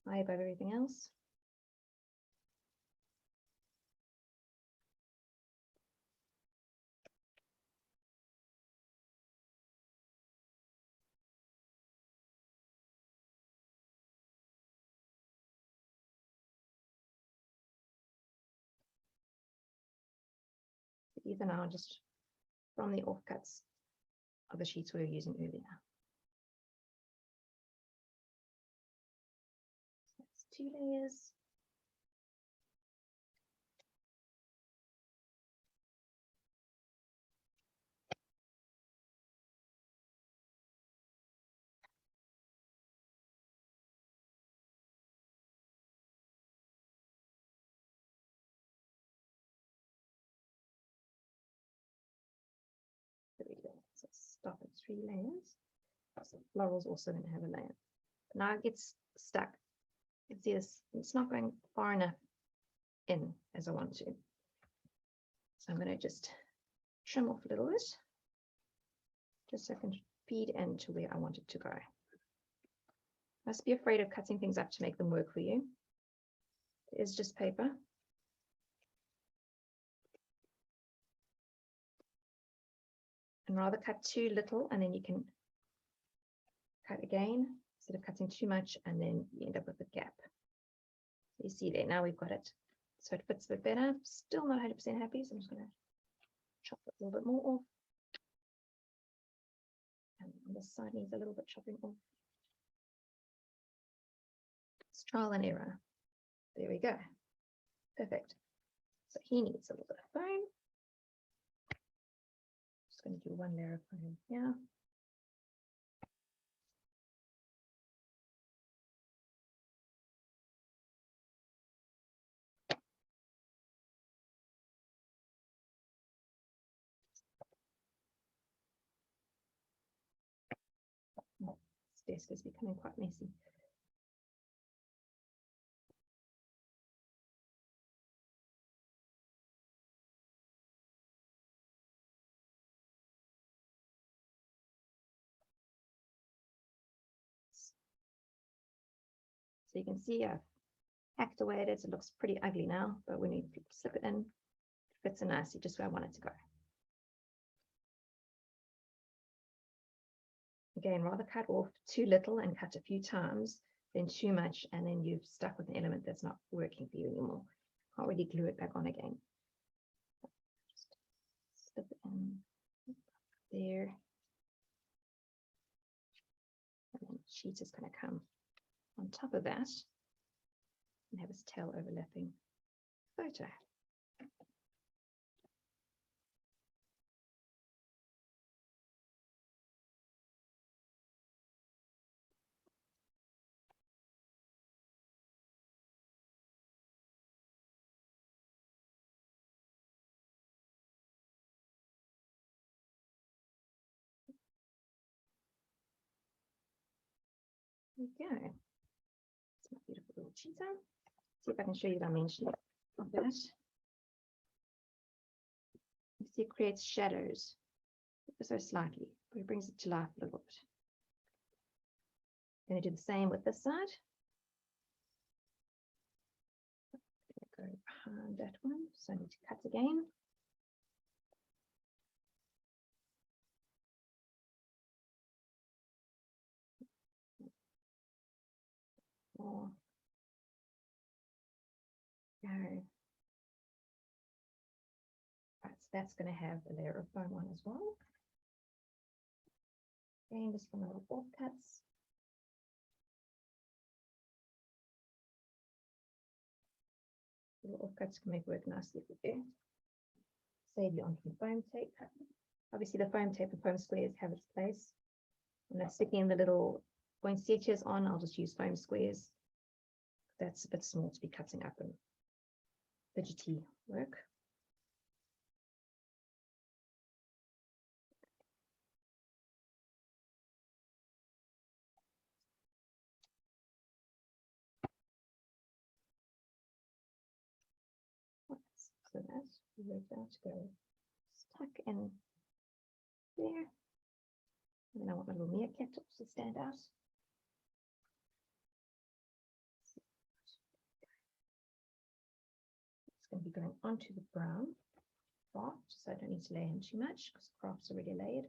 high above everything else. These are now just from the offcuts of the sheets we were using earlier. So that's 2 layers. So stop at 3 layers. So floral's also going to have a layer. Now it gets stuck. You see this, it's not going far enough in as I want to. So I'm going to just trim off a little bit, just so I can feed into where I want it to go. Must be afraid of cutting things up to make them work for you. It is just paper. And rather cut too little, and then you can cut again instead of cutting too much, and then you end up with a gap. You see there, now we've got it so it fits a bit better. Still not 100% happy, so I'm just going to chop it a little bit more off, and on this side needs a little bit chopping off. It's trial and error. There we go, perfect. So he needs a little bit of foam. Just going to do 1 layer of foam here. This desk is becoming quite messy. So you can see I've hacked away at it. It looks pretty ugly now, but when you slip it in, it fits in nicely just where I want it to go. Again, rather cut off too little and cut a few times than too much, and then you've stuck with an element that's not working for you anymore. Can't really glue it back on again. Just slip it in there. And then the sheet is going to come on top of that and have its tail overlapping photo. There we go. It's my beautiful little cheetah. See if I can show you the dimension of that. You see it creates shadows so slightly, but it brings it to life a little bit. Going to do the same with this side. Go behind that one, so I need to cut again. More. Go. Right, so that's going to have a layer of foam on as well. Again, just from little offcuts. Little offcuts can make work nicely for you. Save you onto the foam tape. Obviously, the foam tape and foam squares have its place. I'm not sticking the little poinsettias on. I'll just use foam squares. That's a bit small to be cutting up in fidgety work. So that's worked out to go stuck in there. And then I want my little meerkat to also stand out. It's going to be going onto the brown craft, so I don't need to lay in too much because the craft's already laid.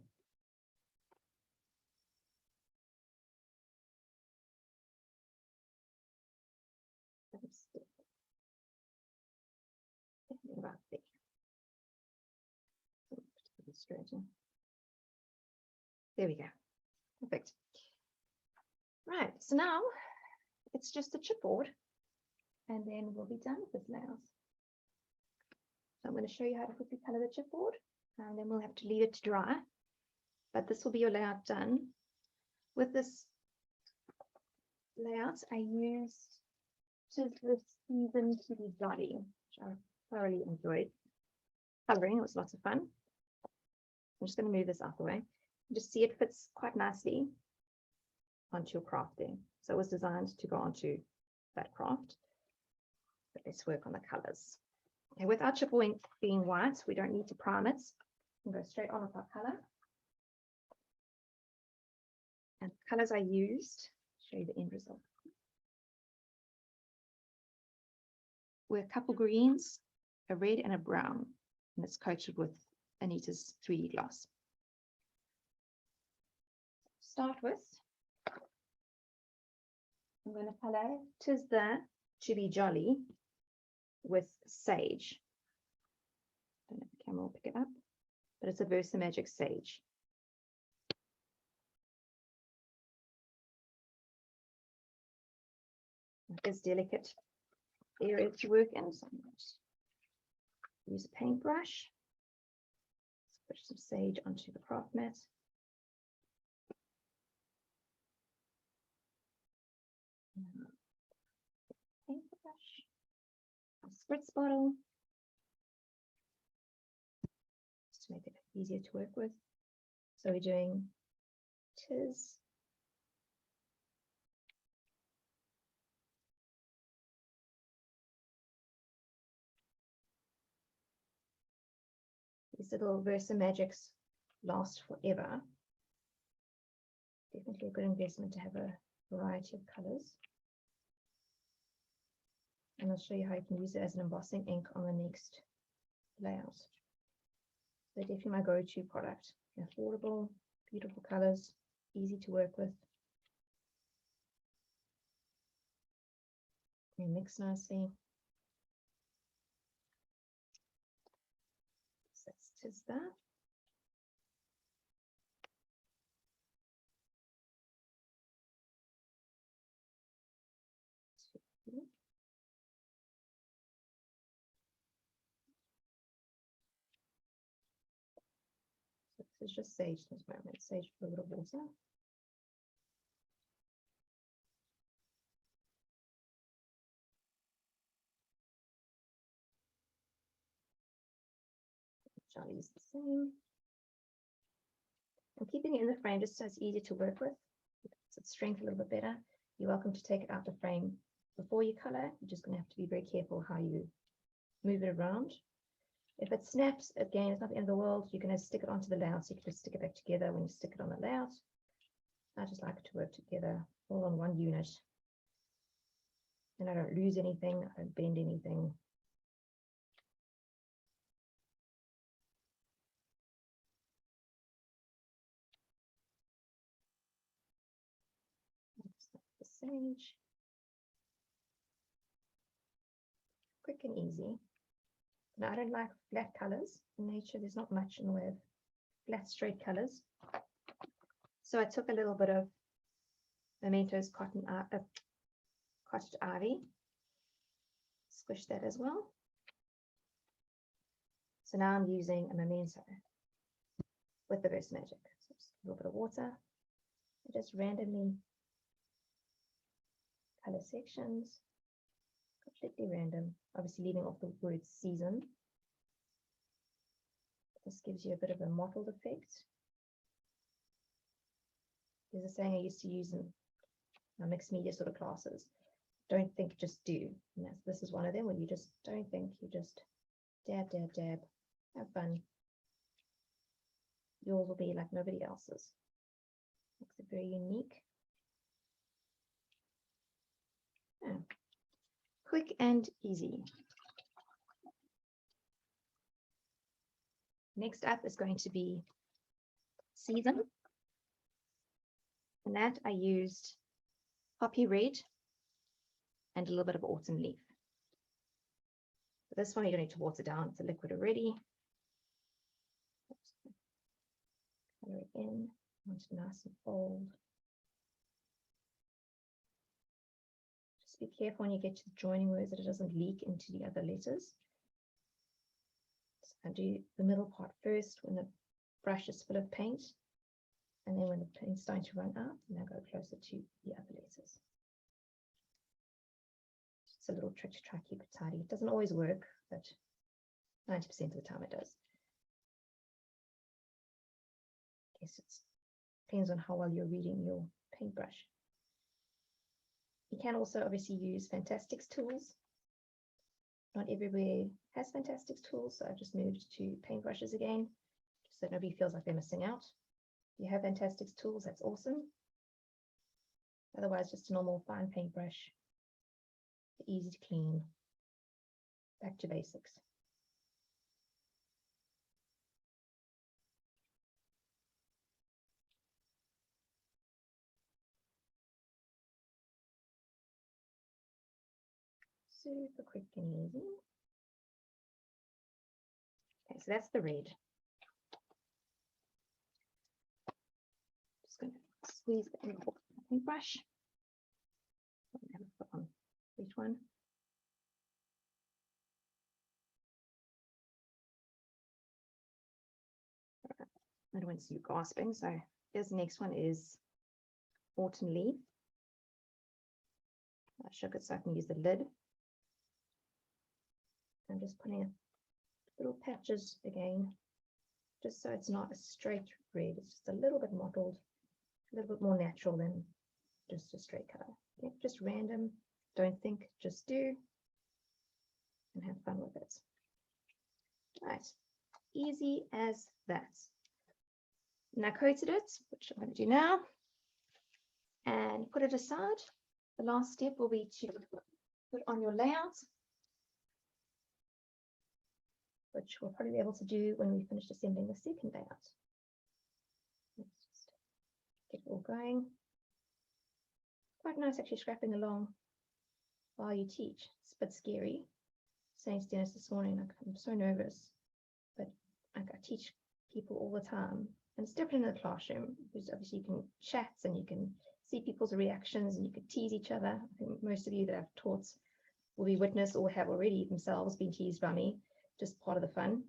About there. There we go. Perfect. Right, so now it's just a chipboard, and then we'll be done with this layout. So I'm going to show you how to quickly color the chipboard, and then we'll have to leave it to dry. But this will be your layout done. With this layout, I used the season to be bloody, which I thoroughly enjoyed coloring. It was lots of fun. I'm just going to move this out the way. You just see it fits quite nicely onto your craft there. So it was designed to go onto that craft. But let's work on the colors. Okay, with our chipboard being white, we don't need to prime it. We can go straight on with our color. And the colors I used, show you the end result. Were a couple greens, a red and a brown, and it's coated with Anita's 3D gloss. Start with, I'm going to color "'Tis the to be jolly" with sage. I don't know if the camera will pick it up, but it's a Versa Magic sage. It's delicate area to work in, so I'm going to use a paintbrush. Put some sage onto the craft mat. Paintbrush, a spritz bottle, just to make it easier to work with. So we're doing "'tis these little Versa Magics last forever. Definitely a good investment to have a variety of colors. And I'll show you how you can use it as an embossing ink on the next layout. They're definitely my go-to product. Affordable, beautiful colors, easy to work with. They mix nicely. So that's just that. So this is just sage this moment. Sage with a little water. Jolly's the same. I'm keeping it in the frame just so it's easier to work with. It's its strength a little bit better. You're welcome to take it out the frame before you color. You're just going to have to be very careful how you move it around. If it snaps, again, it's not the end of the world. You're going to stick it onto the layout, so you can just stick it back together when you stick it on the layout. I just like it to work together all on one unit. And I don't lose anything, I don't bend anything. The sage. Quick and easy. Now, I don't like flat colors in nature. There's not much in the way of flat, straight colors. So I took a little bit of Memento's cottage ivy, squish that as well. So now I'm using a Memento with the Burst Magic. So just a little bit of water, and just randomly color sections, completely random, obviously leaving off the word season. This gives you a bit of a mottled effect. There's a saying I used to use in my mixed media sort of classes: don't think, just do. And this is one of them, where you just don't think, you just dab, dab, dab, have fun. Yours will be like nobody else's. Makes it very unique. Yeah. Quick and easy. Next up is going to be season. And that I used poppy red and a little bit of autumn leaf. For this one, you don't need to water down, it's a liquid already. Color it in, want it nice and bold. Just be careful when you get to the joining words that it doesn't leak into the other letters. So I do the middle part first when the brush is full of paint, and then when the paint's starting to run out, and I go closer to the other letters. It's a little trick to try to keep it tidy. It doesn't always work, but 90% of the time it does. I guess it depends on how well you're reading your paintbrush. You can also obviously use Fantastics tools. Not everywhere has Fantastics tools, so I've just moved to paintbrushes again, so nobody feels like they're missing out. If you have Fantastics tools, that's awesome. Otherwise, just a normal fine paintbrush, easy to clean, back to basics. Super quick and easy. Okay, so that's the red. Just going to squeeze the paintbrush. Have a foot on each one. I don't want to see you gasping, so here's the next one is autumn leaf. I shook it so I can use the lid. I'm just putting little patches again, just so it's not a straight red. It's just a little bit mottled, a little bit more natural than just a straight color. Okay, just random, don't think, just do, and have fun with it. Right, easy as that. And I coated it, which I'm going to do now, and put it aside. The last step will be to put on your layout, which we'll probably be able to do when we finish assembling the second layout. Let's just get it all going. Quite nice actually scrapping along while you teach. It's a bit scary. Saying to Dennis this morning, like, I'm so nervous, but like, I teach people all the time, and it's different in the classroom because obviously you can chat and you can see people's reactions and you can tease each other. I think most of you that I've taught will be witness or have already themselves been teased by me. Just part of the fun.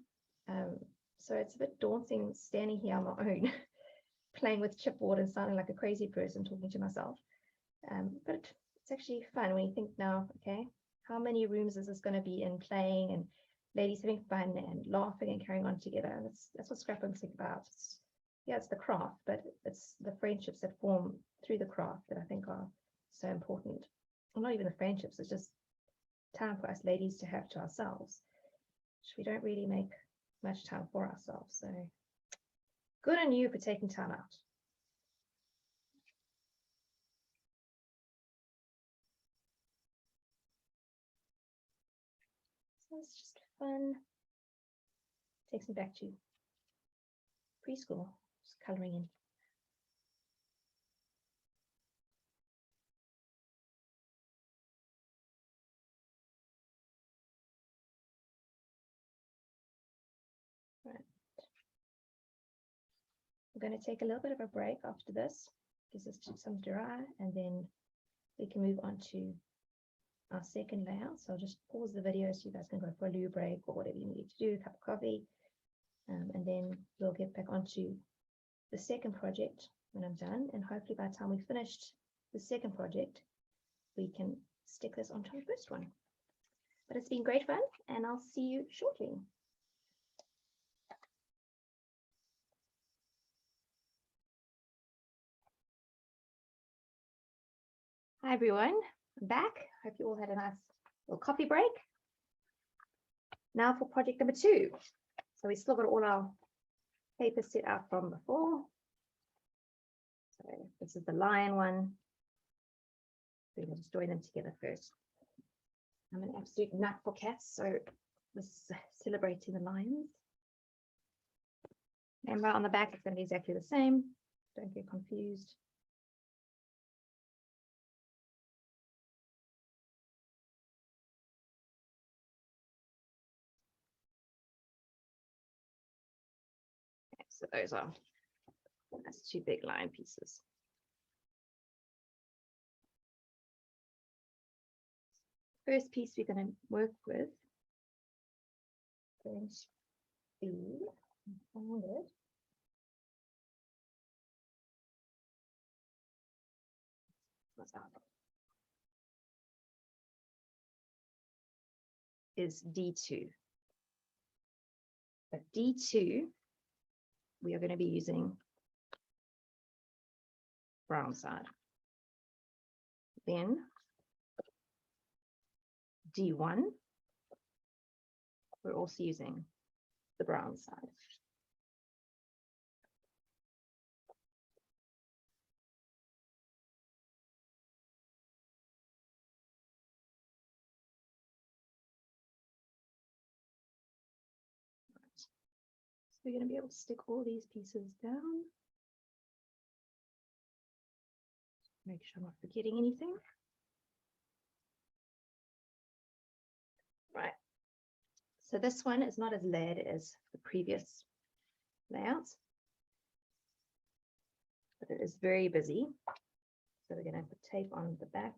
So it's a bit daunting standing here on my own, playing with chipboard and sounding like a crazy person talking to myself. But it's actually fun when you think now, okay, how many rooms is this going to be in playing and ladies having fun and laughing and carrying on together? And that's what scrapbooking's about. Yeah, it's the craft, but it's the friendships that form through the craft that I think are so important. Well, not even the friendships, it's just time for us ladies to have to ourselves, which we don't really make much time for ourselves. So good on you for taking time out. So it's just fun. Takes me back to preschool, just coloring in. Right. We're going to take a little bit of a break after this, gives us some dry, and then we can move on to our second layout. So I'll just pause the video so you guys can go for a loo break or whatever you need to do, a cup of coffee, and then we'll get back onto the second project when I'm done. And hopefully by the time we've finished the second project, we can stick this onto the first one. But it's been great fun, and I'll see you shortly. Hi everyone, I'm back. Hope you all had a nice little coffee break. Now for project number 2. So we still got all our papers set out from before. So this is the lion one. We're going to just join them together first. I'm an absolute nut for cats, so this is celebrating the lions. Remember, on the back it's going to be exactly the same. Don't get confused. So those are, that's 2 big line pieces. First piece we're going to work with is going to be, found it. What's that? Is D2. But D2, we are going to be using brown side. Then D1, we're also using the brown side. So we're going to be able to stick all these pieces down. Make sure I'm not forgetting anything. Right. So this one is not as layered as the previous layouts, but it is very busy. So we're going to put tape on the back.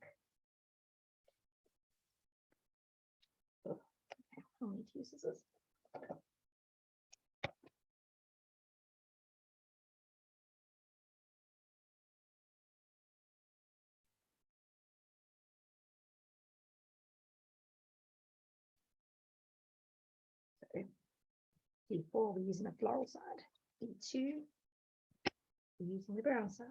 Oh, okay. How many uses this? D4, we're using the floral side. D2, we're using the brown side.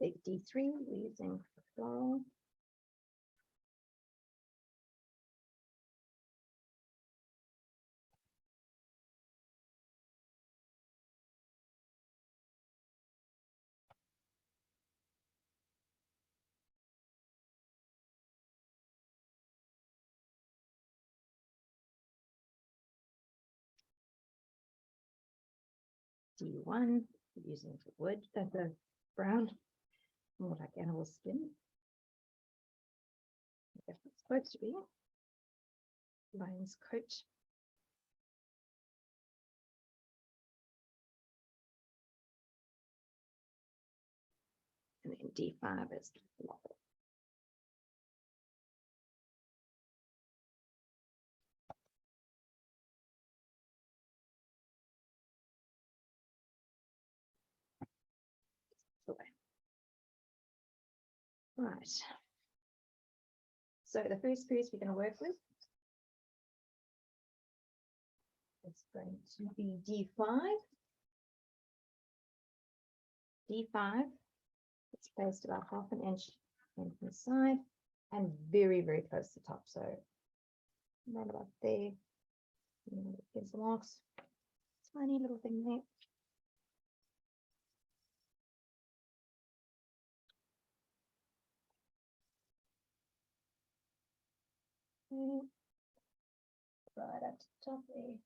Big D3, we're using floral. D1, using the wood, the brown, more like animal skin. That's what it's supposed to be. Lion's coat. And then D5 is lava. Right. So the first piece we're going to work with is going to be D5. D5, it's placed about 1/2 inch in the side and very, very close to the top. So right about there, pencil marks, tiny little thing there. Okay. Right up to the top there.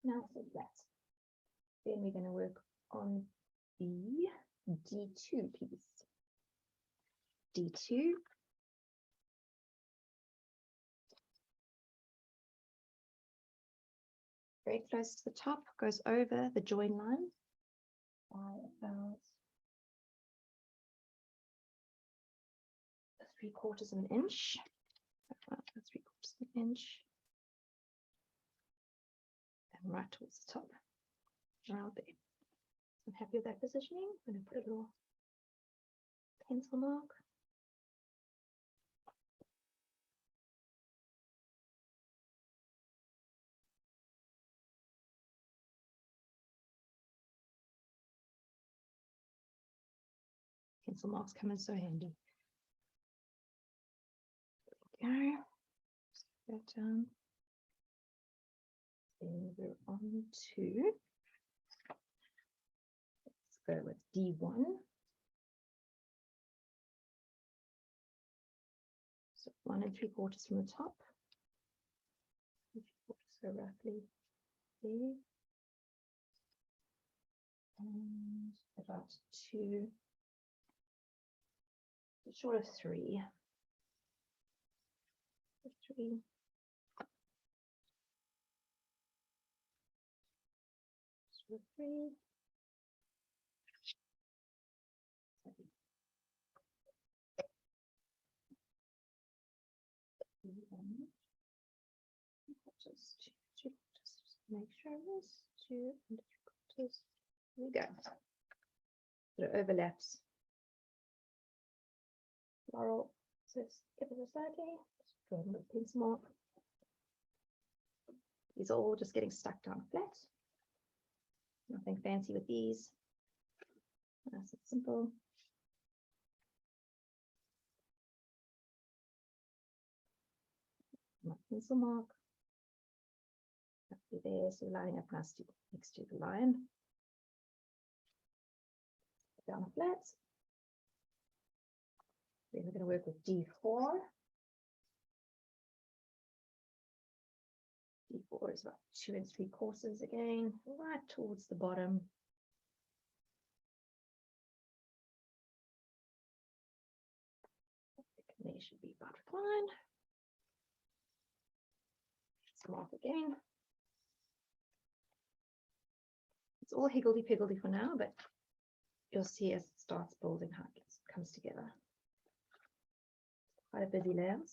Now so that. Then we're going to work on the D2 piece. D2. Very close to the top, goes over the join line by about 3/4 of an inch. About 3/4 of an inch. And right towards the top, around there. I'm happy with that positioning. I'm going to put a little pencil mark. Pencil marks come in so handy. There we go. Put that down. Then we're on to, let's go with D1. So 1 3/4 from the top. 3/4, so roughly there. And about 2, short of 3. 3. Short of 3. Just make sure this 2 3/4. There we go. So it overlaps. Laurel, so give it a slightly. Just draw a little pencil mark. These are all just getting stuck down flat. Nothing fancy with these. Nice and simple. My pencil mark. Roughly there, so lining up nicely next to the line. Down flat. Then we're going to work with D4. D4 is about 2 3/4 again, right towards the bottom. There should be about fine. Let's mark again. It's all higgledy-piggledy for now, but you'll see as it starts building how it comes together. Quite a busy layout.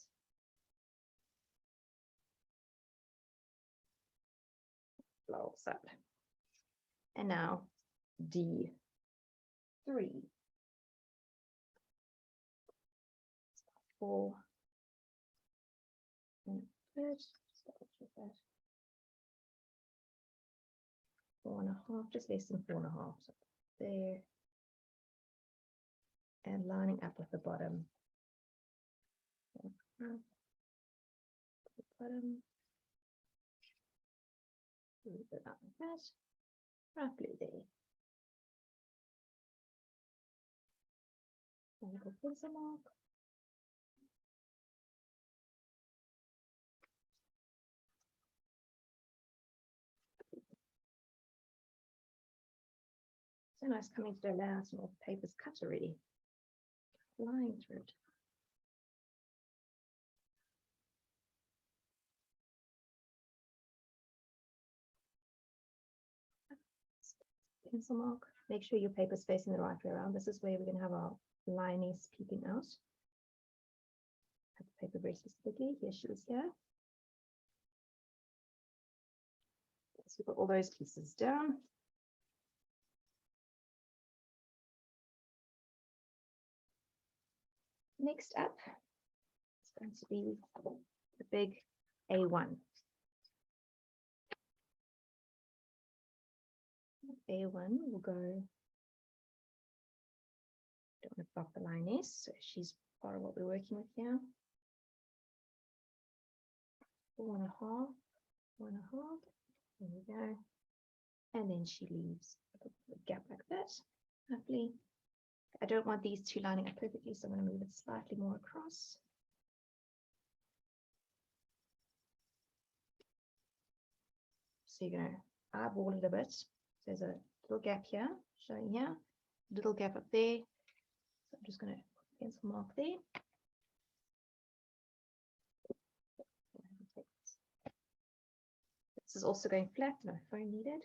Blow up. And now D3. It's about 4 and a bit. Just double check that. 4.5, just less than 4.5. So there. And lining up with the bottom. The bottom. A little bit like that. Roughly there. A little pencil mark. So nice coming to the layout and all the paper's cut already. Flying through it. Pencil mark. Make sure your paper's facing the right way around. This is where we're going to have our lioness peeping out. Have the paper very specifically. Here she is here. So we've got all those pieces down. Next up, it's going to be the big A1. A1 will go, don't want to block the lioness, so she's part of what we're working with here. 4.5, 1.5, there we go. And then she leaves a gap like that, lovely. I don't want these two lining up perfectly, so I'm going to move it slightly more across. So you're going to eyeball it a bit. There's a little gap here, showing here, little gap up there. So I'm just going to pencil mark there. This is also going flat, no phone needed.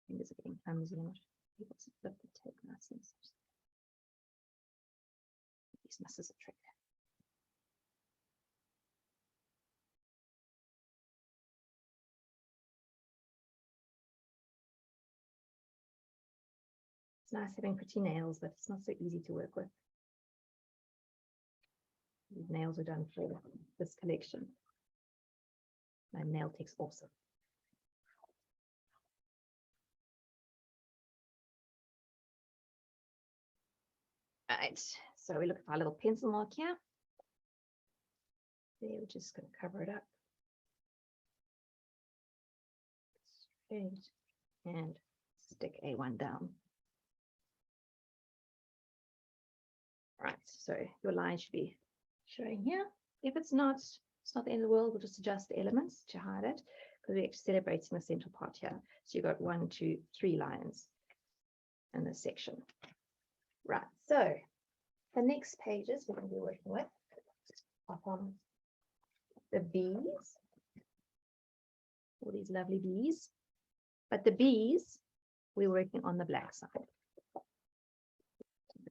Fingers are getting clumsy. I'm not able to flip the tape nice and stuff. These muscles are trick. It's nice having pretty nails, but it's not so easy to work with. These nails are done for this collection. My nail tech's awesome. All right, so we look at our little pencil mark here. There, we're just going to cover it up. Straight and stick A1 down. Right, so your line should be showing here. If it's not the end of the world. We'll just adjust the elements to hide it because we're actually celebrating the central part here. So you've got 1, 2, 3 lines in this section. Right, so the next pages we're going to be working with are from the bees, all these lovely bees. But the bees, we're working on the black side.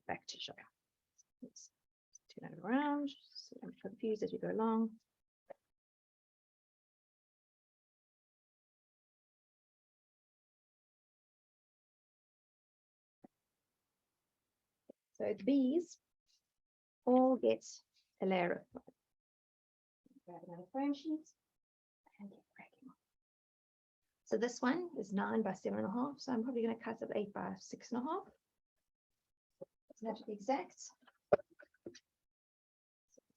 Back to show. Let's turn it around so I'm confused as we go along. So the bees all get a layer of foam. Grab another foam sheet and get cracking. So this one is 9 by 7.5. So I'm probably going to cut up 8 by 6.5. Doesn't have to be exact.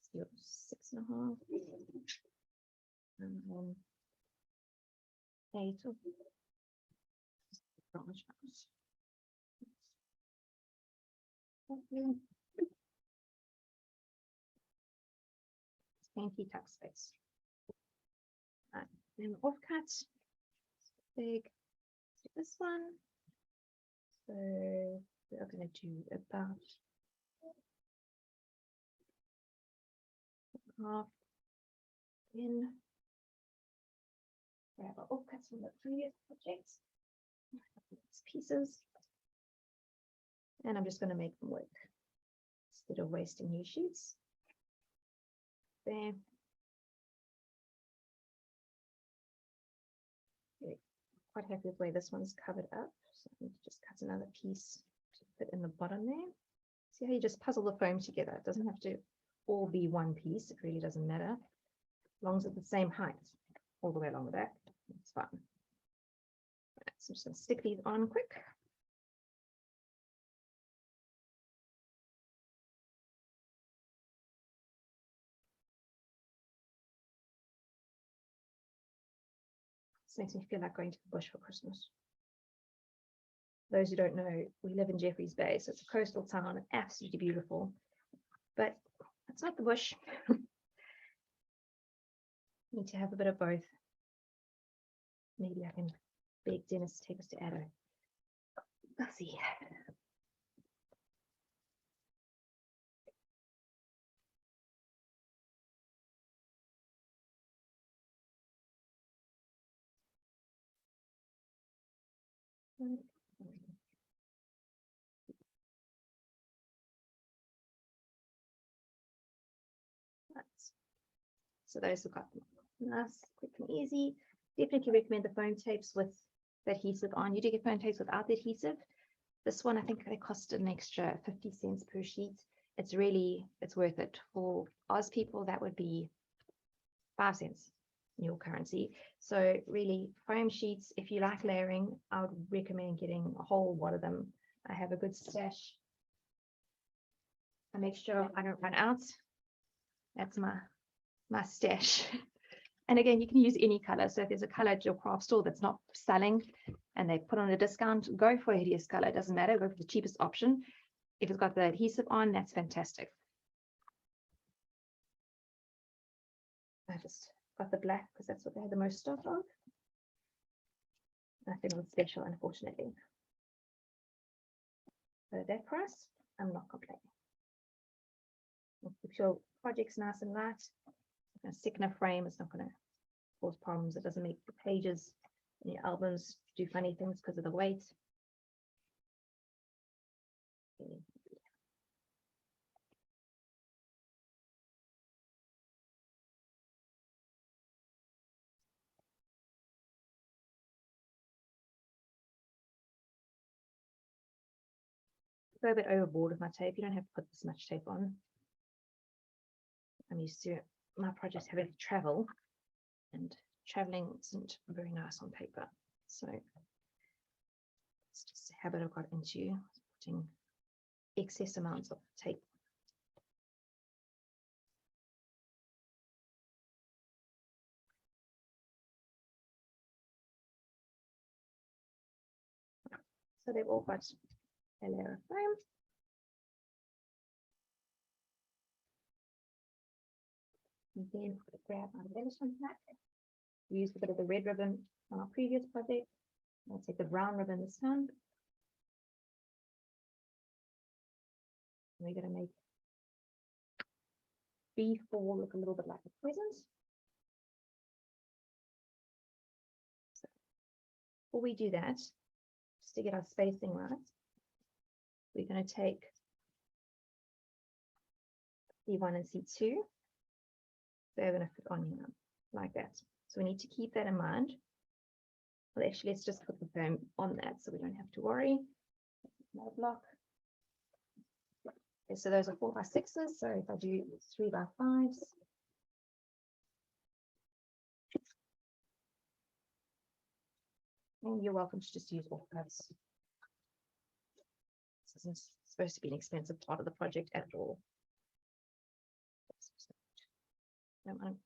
So let's do 6.5 and then 8 of branch out. Spanky tuck space. Right, then offcut. Big. This one. So we are going to do about half in. Grab our offcuts from the previous projects. These pieces. And I'm just going to make them work instead of wasting new sheets. There. Okay. Quite happy with the way this one's covered up. So I need to just cut another piece to fit in the bottom there. See how you just puzzle the foam together. It doesn't have to all be one piece. It really doesn't matter. As long as it's the same height all the way along the back, it's fine. Right, so I'm just going to stick these on quick. This makes me feel like going to the bush for Christmas. Those who don't know, we live in Jeffreys Bay, so it's a coastal town, absolutely beautiful. But it's not the bush. Need to have a bit of both. Maybe I can beg Dennis to take us to Addo. Let's see. So those have got nice, quick and easy. Definitely recommend the foam tapes with the adhesive on. You do get foam tapes without the adhesive. This one, I think they cost an extra 50 cents per sheet. It's worth it. For Oz people, that would be 5 cents in your currency. So really, foam sheets, if you like layering, I would recommend getting a whole lot of them. I have a good stash. I make sure I don't run out. That's my stash. And again, you can use any color. So if there's a color at your craft store that's not selling and they put on a discount, go for a hideous color. It doesn't matter. Go for the cheapest option. If it's got the adhesive on, that's fantastic. I just got the black because that's what they had the most stock of. Nothing on special, unfortunately. But at that price, I'm not complaining. Keep your projects nice and light. It's going to stick in a frame. It's not going to cause problems. It doesn't make the pages and your albums do funny things because of the weight. Go a bit overboard with my tape. You don't have to put this much tape on. I'm used to my projects having to travel, and traveling isn't very nice on paper. So it's just a habit I've got into, putting excess amounts of tape. So they've all got a layer of foam. And then grab my embellishment pack. We used a bit of the red ribbon on our previous project. I'll take the brown ribbon this time. We're going to make B4 look a little bit like a present. So before we do that, just to get our spacing right, we're going to take C1 and C2. They're going to fit on here like that. So we need to keep that in mind. Well, actually, let's just put the foam on that so we don't have to worry. Another block. Okay, so those are 4x6s. So if I do 3x5s. And you're welcome to just use all those. This isn't supposed to be an expensive part of the project at all. Don't mind.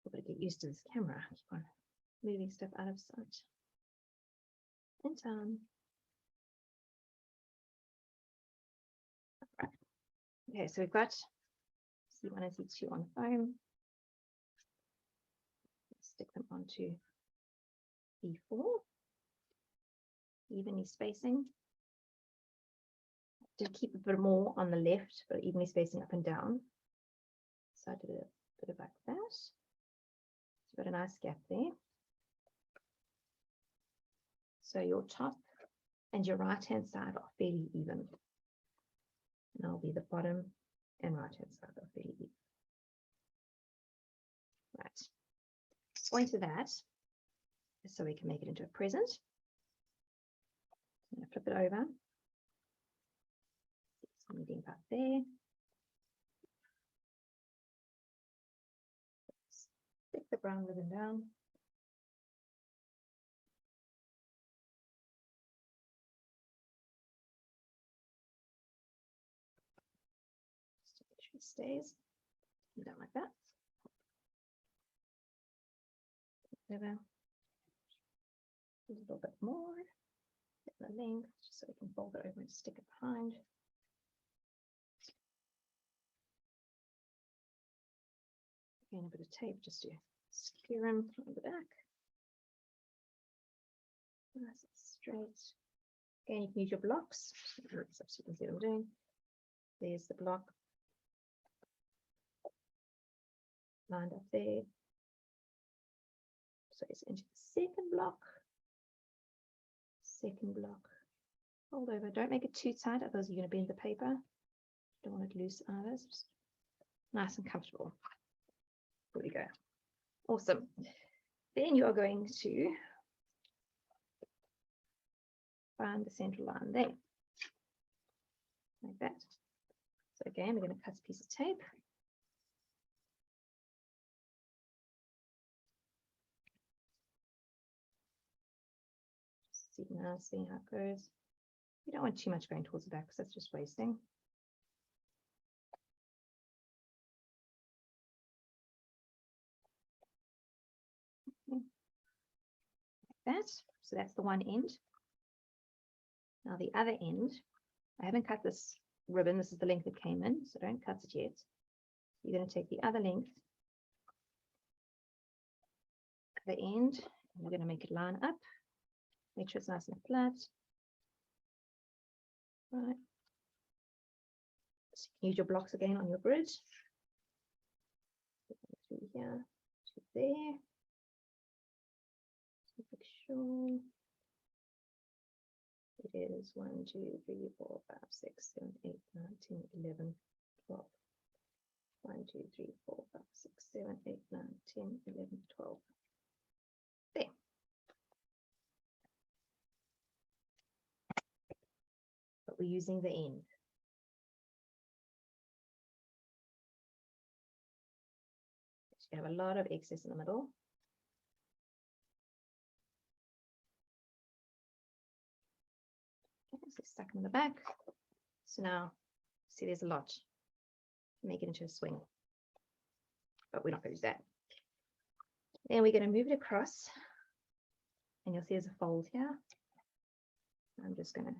I've got to get used to this camera. Keep on moving stuff out of sight. And right. Okay, so we've got C1 and C2 on foam. Stick them onto B4. Evenly spacing. To keep a bit more on the left, but evenly spacing up and down. So I did a bit of like that. So got a nice gap there. So your top and your right hand side are fairly even. And that'll be the bottom and right hand side are fairly even. Right. Point to that so we can make it into a present. I'm going to flip it over. Something about there. Stick the brown ribbon down. Just to make sure it stays. Down like that. Over. A little bit more. Get the length just so we can fold it over and stick it behind. Again, a bit of tape just to Secure them from the back. Nice and straight. Again, you can use your blocks. So you can see what I'm doing. There's the block. Lined up there. So it's into the second block. Second block. Fold over. Don't make it too tight, otherwise you're going to bend the paper. Don't want it loose either. It's just nice and comfortable. There we go. Awesome. Then you are going to find the central line there. Like that. So again, we're going to cut a piece of tape. See now, see how it goes. You don't want too much going towards the back because that's just wasting. Okay. Like that. So that's the one end. Now the other end, I haven't cut this ribbon. This is the length it came in, so don't cut it yet. You're going to take the other length, the end, and we're going to make it line up. Make sure it's nice and flat. Right. So you can use your blocks again on your grid. Through here to there. So make sure it is 1, 2, 3, 4, 5, 6, 7, 8, 9, 10, 11, 12. 1, 2, 3, 4, 5, 6, 7, 8, 9, 10, 11, 12. There. But we're using the end. You have a lot of excess in the middle. Okay, so stuck in the back. So now, see, there's a lot. Make it into a swing. But we're not going to do that. Then we're going to move it across. And you'll see there's a fold here. I'm just going to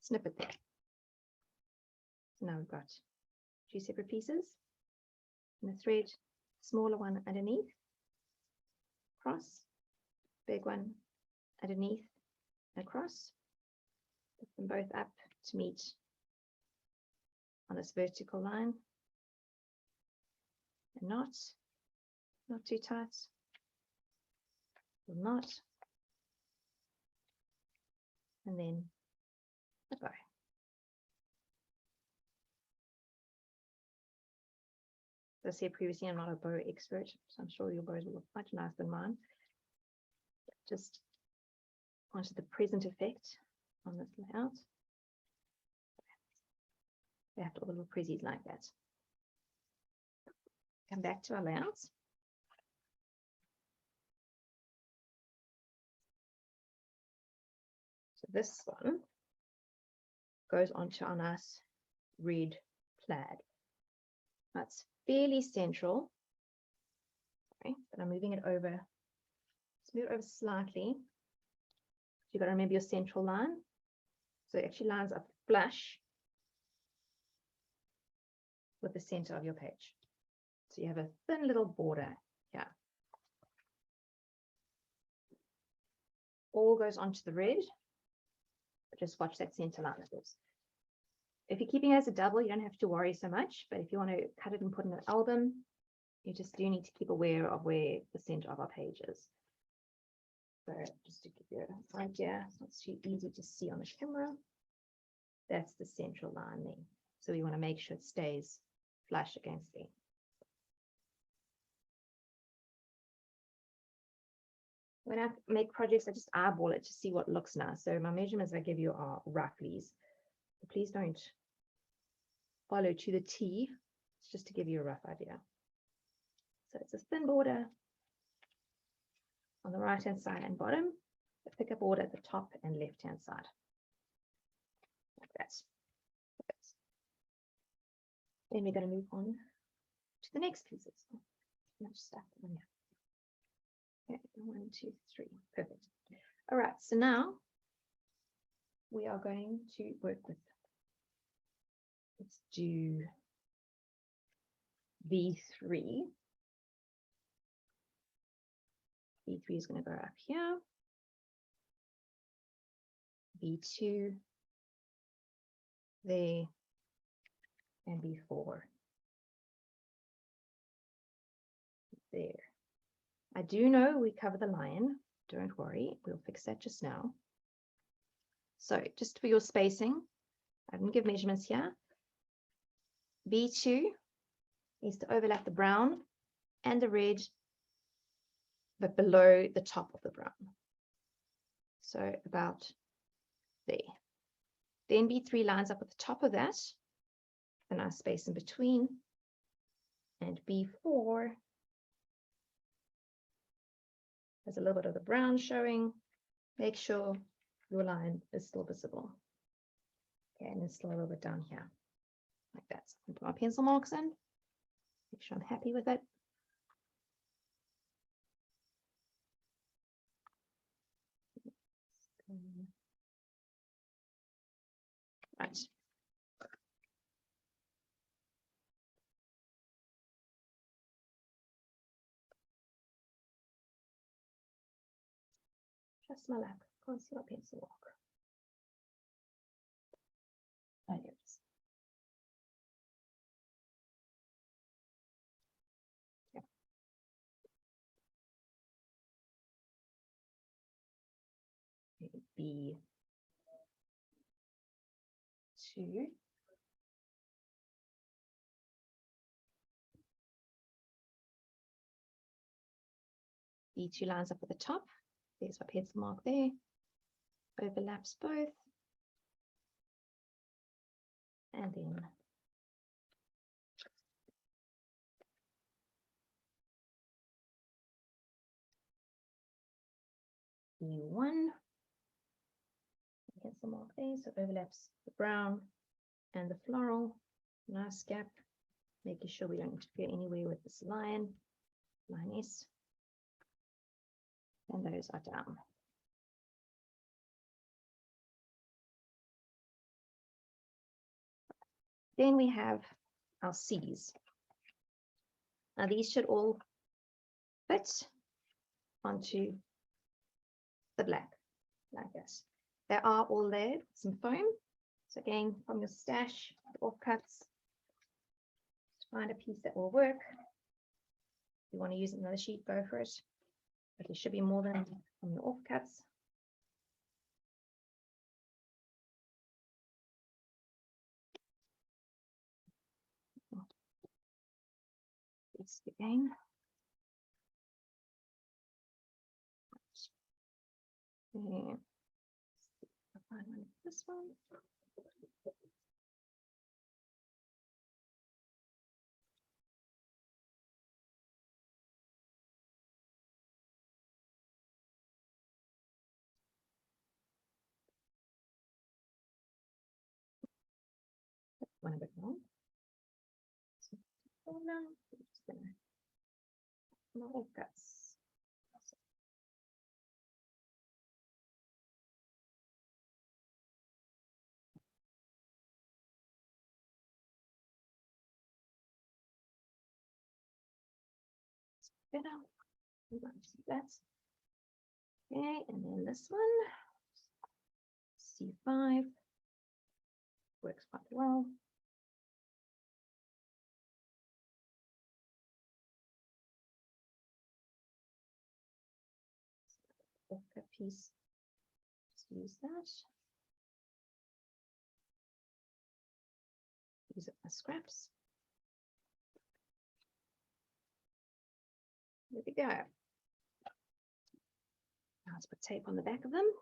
snip it there. So now we've got 2 separate pieces. And the thread, smaller one underneath, across, big one underneath, across. Put them both up to meet on this vertical line. And not too tight. Not. And then a bow. As I said previously, I'm not a bow expert, so I'm sure your bows will look much nicer than mine. Just wanted the present effect on this layout. We have all the little prezzies like that. Come back to our layouts. So this one goes onto our nice red plaid. That's fairly central. Okay, but I'm moving it over. Let's move it over slightly. You've got to remember your central line. So it actually lines up flush with the center of your page. So you have a thin little border here. All goes onto the red. But just watch that center line of this. If you're keeping it as a double, you don't have to worry so much. But if you want to cut it and put in an album, you just do need to keep aware of where the center of our page is. So just to give you an idea, it's not too easy to see on the camera. That's the central line there. So we want to make sure it stays flush against there. When I make projects, I just eyeball it to see what looks nice. So my measurements I give you are roughlies. Please don't follow to the T. It's just to give you a rough idea. So it's a thin border on the right hand side and bottom, a thicker border at the top and left hand side. Like that. Then we're going to move on to the next pieces. Much stuff on here. Okay, 1, 2, 3. Perfect. All right, so now we are going to work with, let's do V3. B3 is going to go up here. B2 there, and B4 there. I do know we cover the line. Don't worry, we'll fix that just now. So just for your spacing, I didn't give measurements here. B2 is to overlap the brown and the red, but below the top of the brown. So about there. Then B3 lines up at the top of that, a nice space in between. And B4 has a little bit of the brown showing. Make sure your line is still visible. Okay, and it's still a little bit down here, like that. So I'm put my pencil marks in, make sure I'm happy with it. Right. Just my lap. Can't see my pencil mark. Oh, here it is. Yeah. B2. B2 lines up at the top. There's my pencil mark there. Overlaps both. And then B1. Pencil mark there, so overlaps the brown and the floral. Nice gap. Making sure we don't interfere anywhere with this line. Line S. And those are down. Then we have our C's. Now these should all fit onto the black like this. They are all layered with some foam. So again, from your stash, offcuts, find a piece that will work. If you want to use another sheet, go for it. But there should be more than from your offcuts. This again. And I'll find one of this one. One a bit long. So now I'm just gonna little guts. Better. We want to see that. Okay, and then this one, C5, works quite well. Offcut piece, just use that. Use up my scraps. There we go. Now let's put tape on the back of them.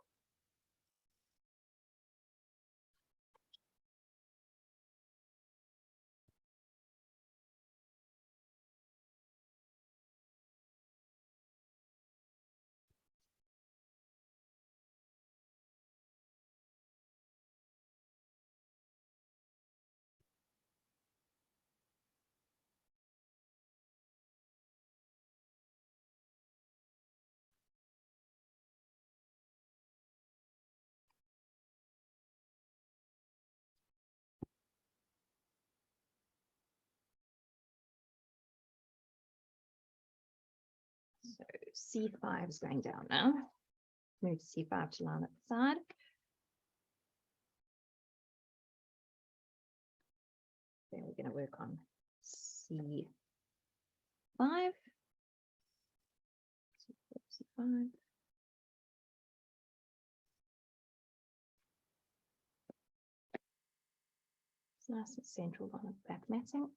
So C5 is going down now. Move C5 to line at the side. Then we're going to work on C5. C5. It's nice and central on the back matting.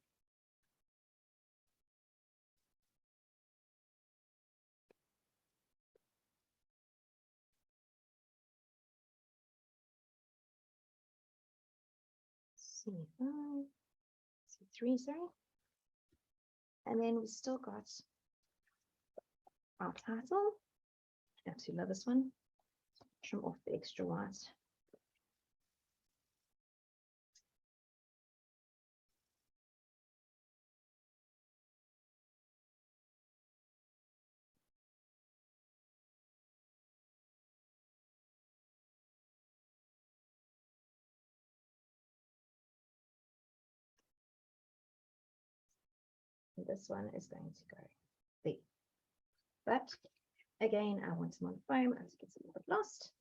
C5, C3, sorry. And then we still got our title. I absolutely love this one. Trim off the extra white. This one is going to go there. But again, I want some on foam as it gets a little bit lost.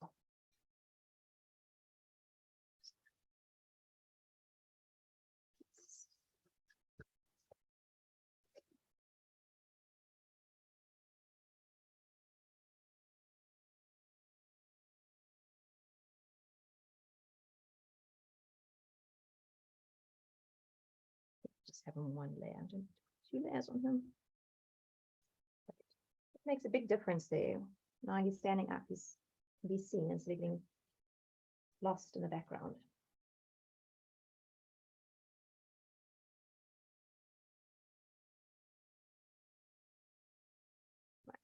Just having one layer and 2 layers on him. It makes a big difference there. Now he's standing up, he's can be seen instead of getting lost in the background. Right.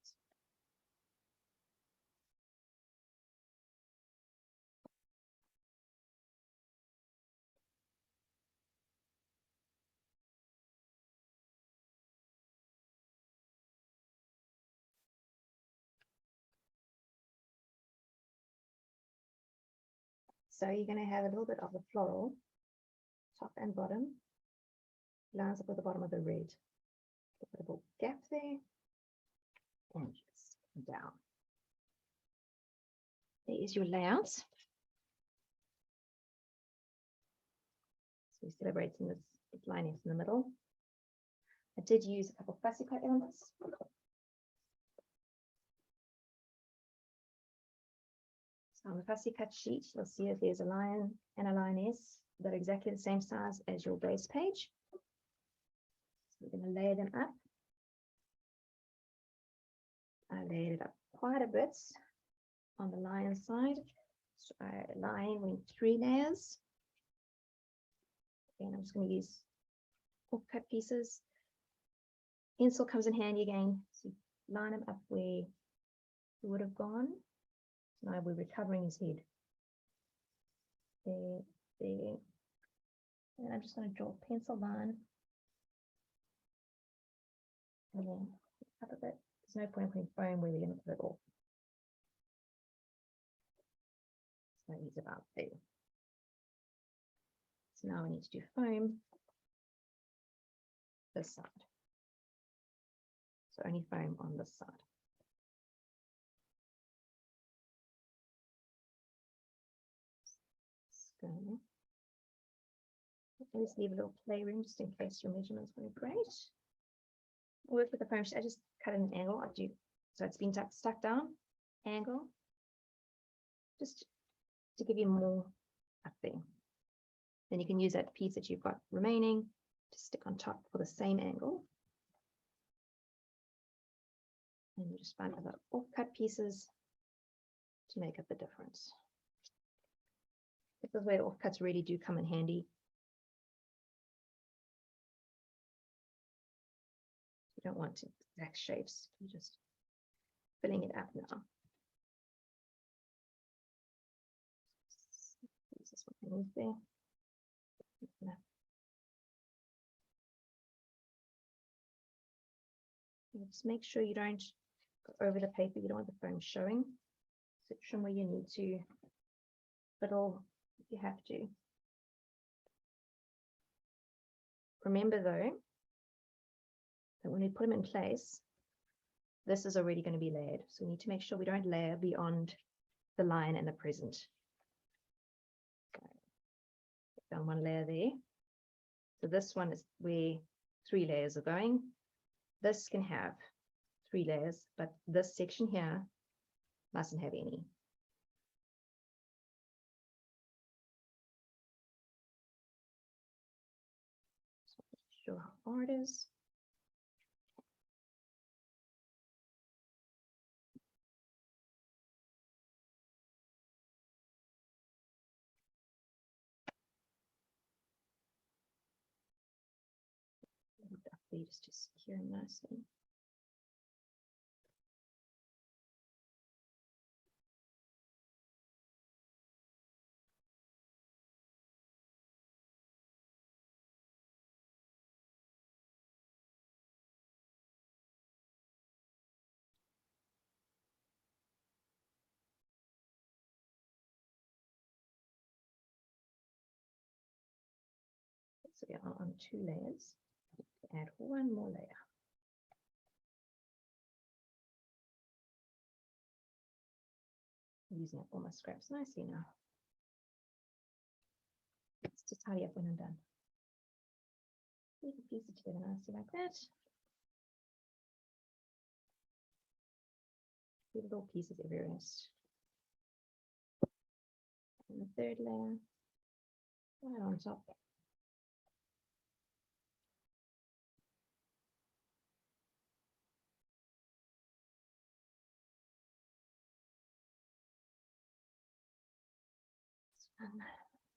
So you're going to have a little bit of the floral, top and bottom, lines up with the bottom of the red. A little gap there, and just down. There is your layout. So we're celebrating this line in the middle. I did use a couple of fussy cut elements. So on the fussy cut sheet, you'll see that there's a line and a lioness that are exactly the same size as your base page. So we're going to layer them up. I layered it up quite a bit on the lion side. So lion went 3 layers. And I'm just going to use cut pieces. Pencil comes in handy again. So line them up where you would have gone. Now we're recovering his head. There, there. And I'm just going to draw a pencil line. And then up a bit. There's no point putting foam where we're going to put it off. So he's about there. So now we need to do foam this side. So only foam on this side. Always leave a little playroom just in case your measurements weren't great. Work with the foam sheet. I just cut an angle. I do so it's been stuck down. Angle, just to give you more up there. Then you can use that piece that you've got remaining to stick on top for the same angle. And you just find other off-cut pieces to make up the difference. This is where the off-cuts really do come in handy. You don't want exact shapes, you're just filling it up now. This is what I need there. Just make sure you don't go over the paper. You don't want the foam showing. So trim where you need to, fiddle if you have to. Remember though, that when we put them in place, this is already going to be layered. So we need to make sure we don't layer beyond the line and the present. Down one layer there. So this one is where 3 layers are going. This can have 3 layers, but this section here mustn't have any. So show how far it is. Just to secure nicely. So we are on 2 layers. Add one more layer. Using up all my scraps nicely now. Let's just tidy up when I'm done. You can piece it together nicely like that. Little pieces everywhere. And the 3rd layer, right on top.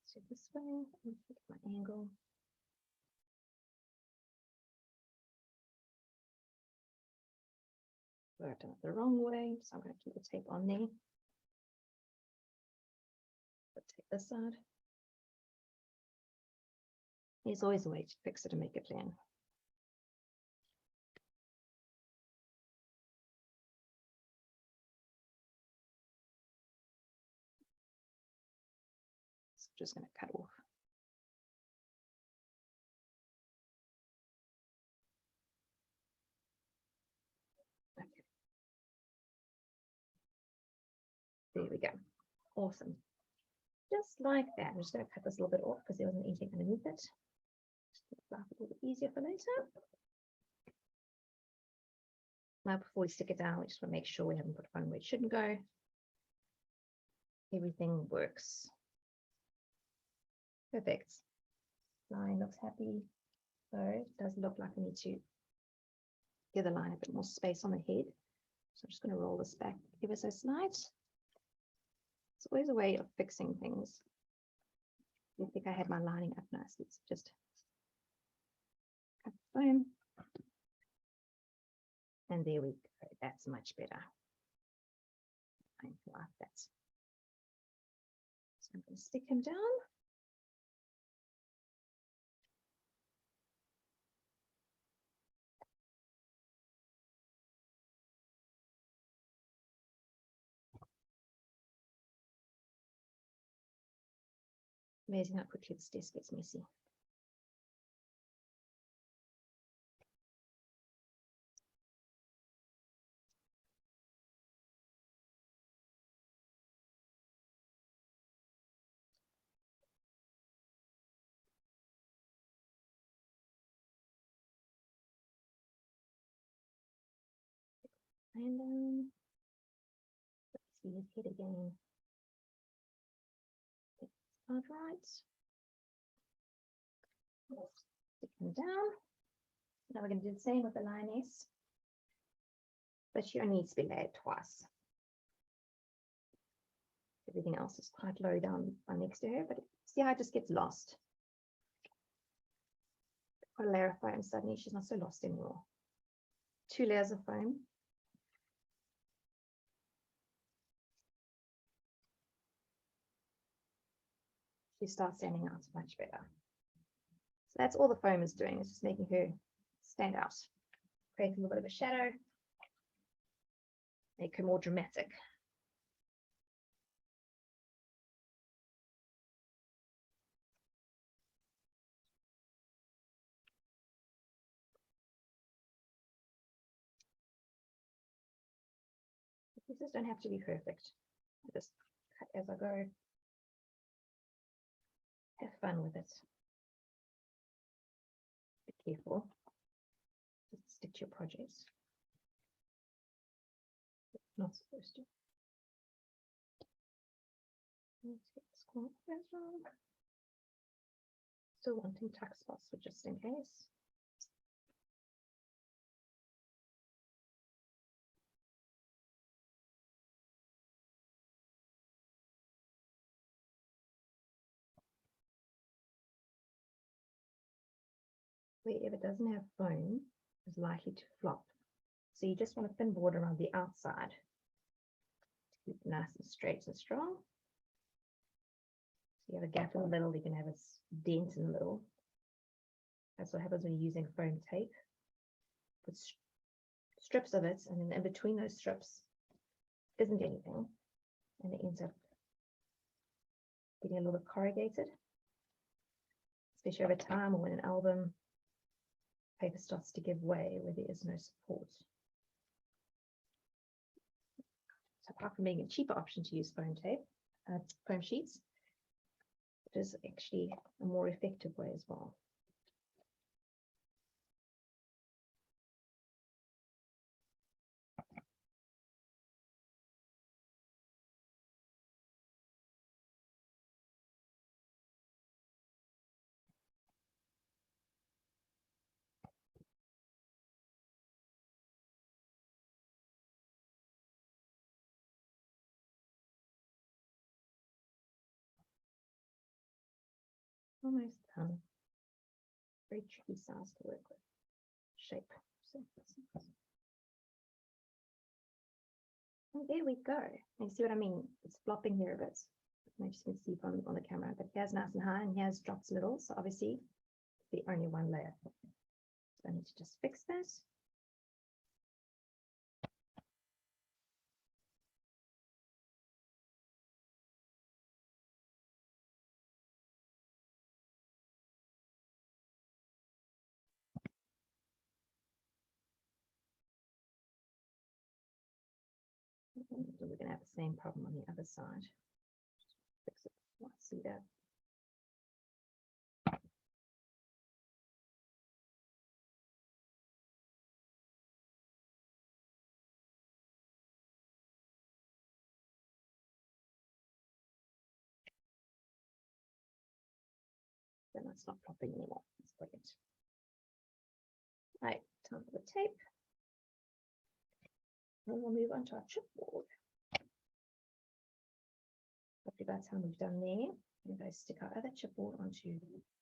So this way, look at my angle. I've done it the wrong way, so I'm going to keep the tape on there. But take this side. There's always a way to fix it and make it plan. So I'm just going to cut off. Okay. There we go. Awesome. Just like that. I'm just going to cut this a little bit off because there wasn't anything underneath it. Just make life a little bit easier for later. Now, before we stick it down, we just want to make sure we haven't put foam where it shouldn't go. Everything works. Perfect. Line looks happy. So it does look like I need to give the line a bit more space on the head. So I'm just going to roll this back ever so slight. It's always a way of fixing things. I think I had my lining up nicely. So just cut the foam. And there we go. That's much better. I like that. So I'm going to stick him down. Amazing how quickly this desk gets messy. And see his head again. All right. Stick him down. Now we're going to do the same with the lioness, but she only needs to be layered twice. Everything else is quite low down next to her, but see how it just gets lost. Put a layer of foam, suddenly she's not so lost anymore. 2 layers of foam. She starts standing out much better. So that's all the foam is doing, is just making her stand out. Create a little bit of a shadow. Make her more dramatic. Pieces don't have to be perfect. I just cut as I go. Have fun with it. Be careful. Just stick to your projects. Not supposed to. Let's get this corner as well. Still wanting tuck spots, but just in case. Wherever it doesn't have foam is likely to flop. So you just want a thin border around the outside to keep it nice and straight and strong. So you have a gap in the middle, you can have a dent in the middle. That's what happens when you're using foam tape. Put strips of it, and then in between those strips isn't anything, and it ends up getting a little bit corrugated, especially over time or when an album paper starts to give way where there is no support. So apart from being a cheaper option to use foam tape, foam sheets, it is actually a more effective way as well. Almost done. Very tricky size to work with. Shape. So, oh, there we go. You see what I mean? It's flopping here a bit. Maybe you can see on the camera, but here's nice and high, and here's drops a little. So obviously, the only one layer. So I need to just fix this. We're going to have the same problem on the other side. Just fix it. Let's see that. Then that's not flopping anymore. That's brilliant. Right, time for the tape. And we'll move on to our chipboard. Hopefully by the time we've done there, we're going to stick our other chipboard onto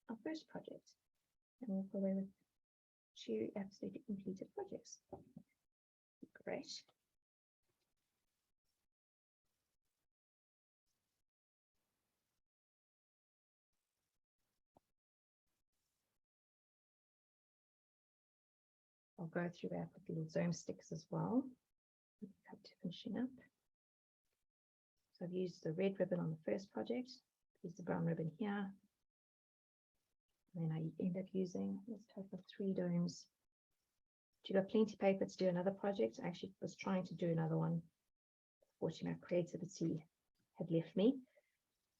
our first project. And we'll go away with 2 absolutely completed projects. Great. I'll go through that with little zone sticks as well. Come to finishing up. So I've used the red ribbon on the first project, use the brown ribbon here. And then I end up using this type of 3 domes. You've got plenty of paper to do another project. I actually was trying to do another one. Fortunately, my creativity had left me.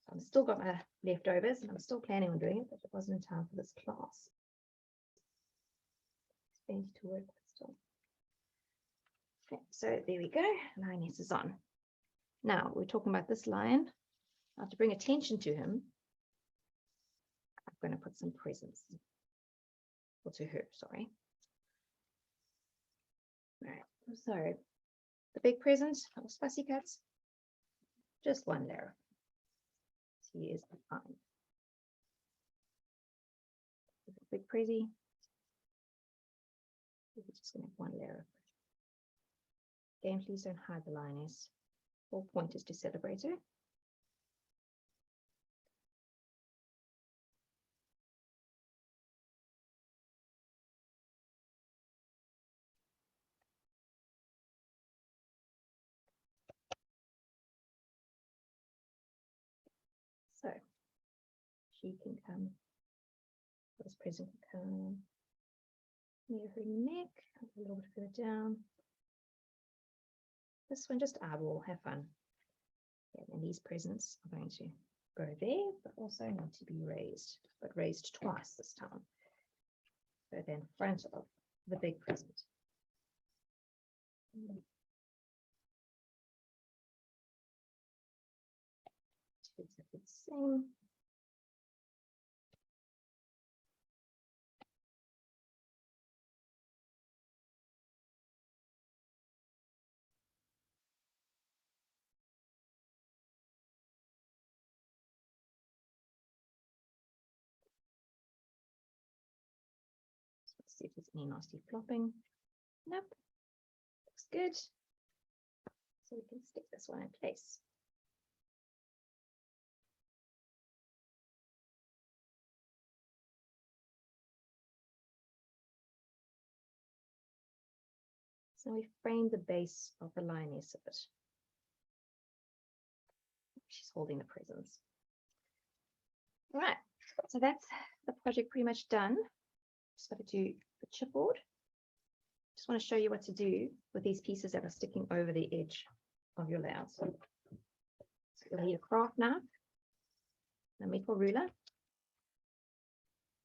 So I've still got my leftovers and I'm still planning on doing it, but it wasn't in time for this class. Plenty to work with still. Okay, so there we go. Lioness is on. Now we're talking about this lion. Now to bring attention to him, I'm going to put some presents. Or to her, sorry. All right, so the big present, little spicy cuts, just 1 layer. He is fine. Big prezi. We're just going to have 1 layer. Again, please don't hide the lioness. Whole point is to celebrate her. So she can come, this present can come near her neck, a little bit further down. this one just eyeball, have fun. Okay, and these presents are going to go there, but also need to be raised, but raised twice this time. So then front of the big present. It's exactly the same. Let's see if there's any nasty flopping. Nope. Looks good. So we can stick this one in place. So we frame the base of the lioness of it. She's holding the presents. All right, so that's the project pretty much done. Just got to do the chipboard. Just want to show you what to do with these pieces that are sticking over the edge of your layout. So you'll need a craft knife, a maple ruler,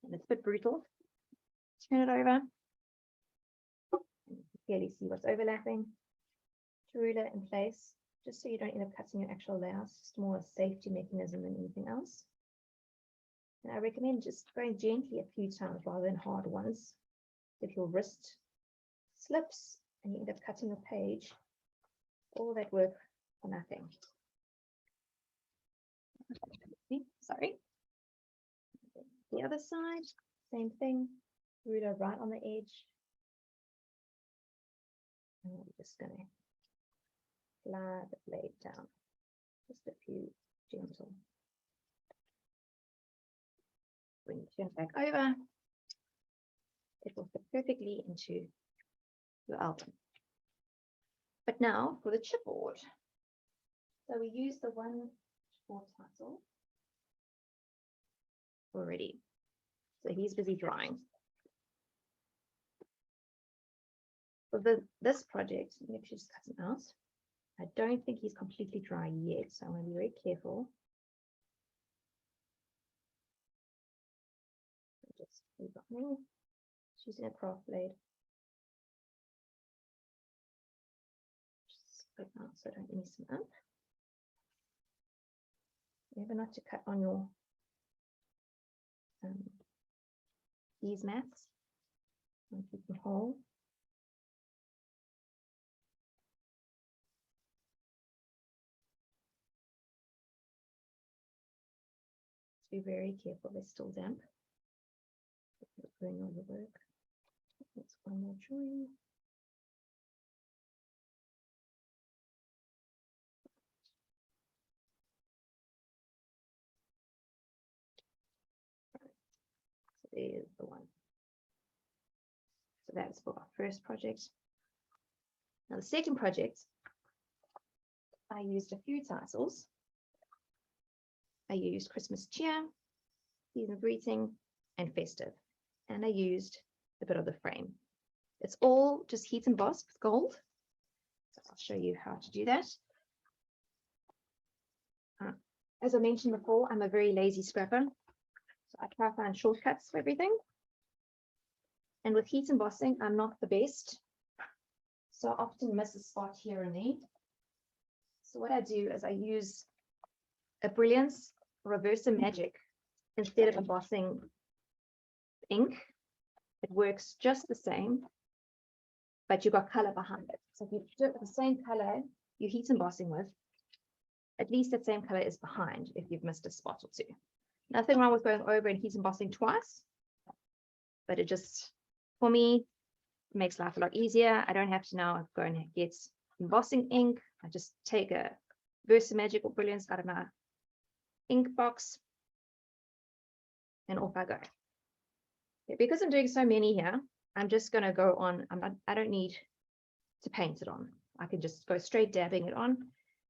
and it's a bit brutal. Turn it over. You can clearly see what's overlapping. Ruler in place, just so you don't end up cutting your actual layout. It's just more a safety mechanism than anything else. And I recommend just going gently a few times rather than hard ones. If your wrist slips and you end up cutting a page, all that work for nothing. Sorry. The other side, same thing. Ruler right on the edge. And we're just going to slide the blade down. Just a few gentle. When you turn back over, it will fit perfectly into your album. But now for the chipboard. So we use the one chipboard title already. So he's busy drawing. For this project, maybe I should just cut him out. I don't think he's completely dry yet, so I'm going to be very careful. Just using a craft blade. Just put it out so I don't mess them up. Remember not to cut on your these mats. And keep them whole. Be very careful, they're still damp. Burn all the work. That's one more join. So there's the one. So that's for our first project. Now the second project, I used a few titles. I used Christmas cheer, season greeting, and festive. And I used a bit of the frame. It's all just heat embossed with gold. So I'll show you how to do that. As I mentioned before, I'm a very lazy scrapper. So I try to find shortcuts for everything. And with heat embossing, I'm not the best. So I often miss a spot here and there. So what I do is I use a Brilliance Reverse Magic instead of embossing ink. It works just the same, but you've got color behind it. So if you do it with the same color you're heat embossing with, at least that same color is behind if you've missed a spot or two. Nothing wrong with going over and heat embossing twice, but it just, for me, makes life a lot easier. I don't have to now go and get embossing ink. I just take a Versa-Magic or Brilliance out of my ink box and off I go. Okay, because I'm doing so many here, I'm just going to go on. I don't need to paint it on. I can just go straight dabbing it on.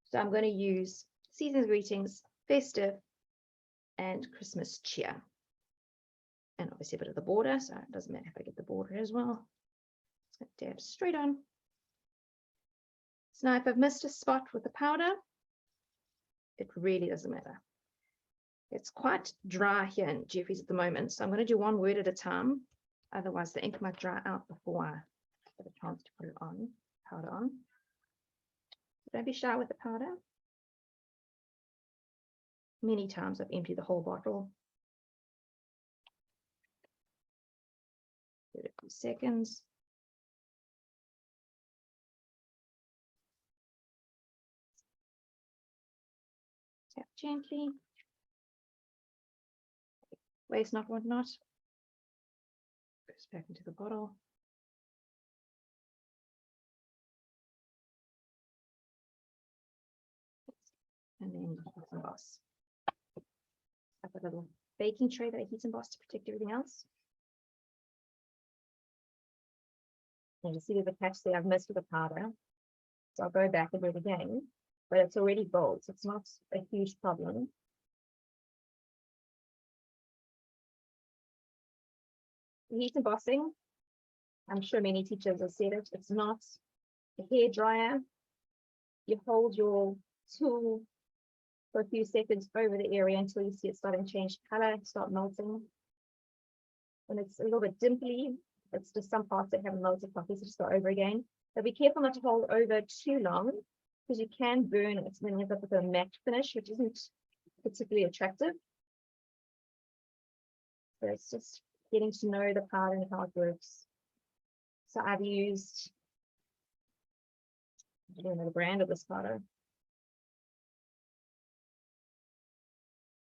So I'm going to use Season's Greetings, Festive, and Christmas Cheer. And obviously a bit of the border, so it doesn't matter if I get the border as well. Just going to dab straight on. So now if I've missed a spot with the powder, it really doesn't matter. It's quite dry here in Jeffrey's at the moment, so I'm going to do one word at a time. Otherwise, the ink might dry out before I get a chance to put it on, powder on. Don't be shy with the powder. Many times I've emptied the whole bottle. Give it a few seconds. Tap gently. Waste not, want not. Goes back into the bottle. And then heat emboss. I've got a little baking tray that I heat emboss to protect everything else. And you see there's a catch there, I've missed with the powder. So I'll go back and do it again, but it's already bold, so it's not a huge problem. Heat embossing, I'm sure many teachers have said it, it's not a hair dryer. You hold your tool for a few seconds over the area until you see it starting to change color, start melting. When it's a little bit dimply, it's just some parts that haven't melted properly, so just go over again. But be careful not to hold over too long, because you can burn it, and then you end up with a matte finish, which isn't particularly attractive. So it's just getting to know the powder and how it works. So I've used, I don't know the brand of this powder,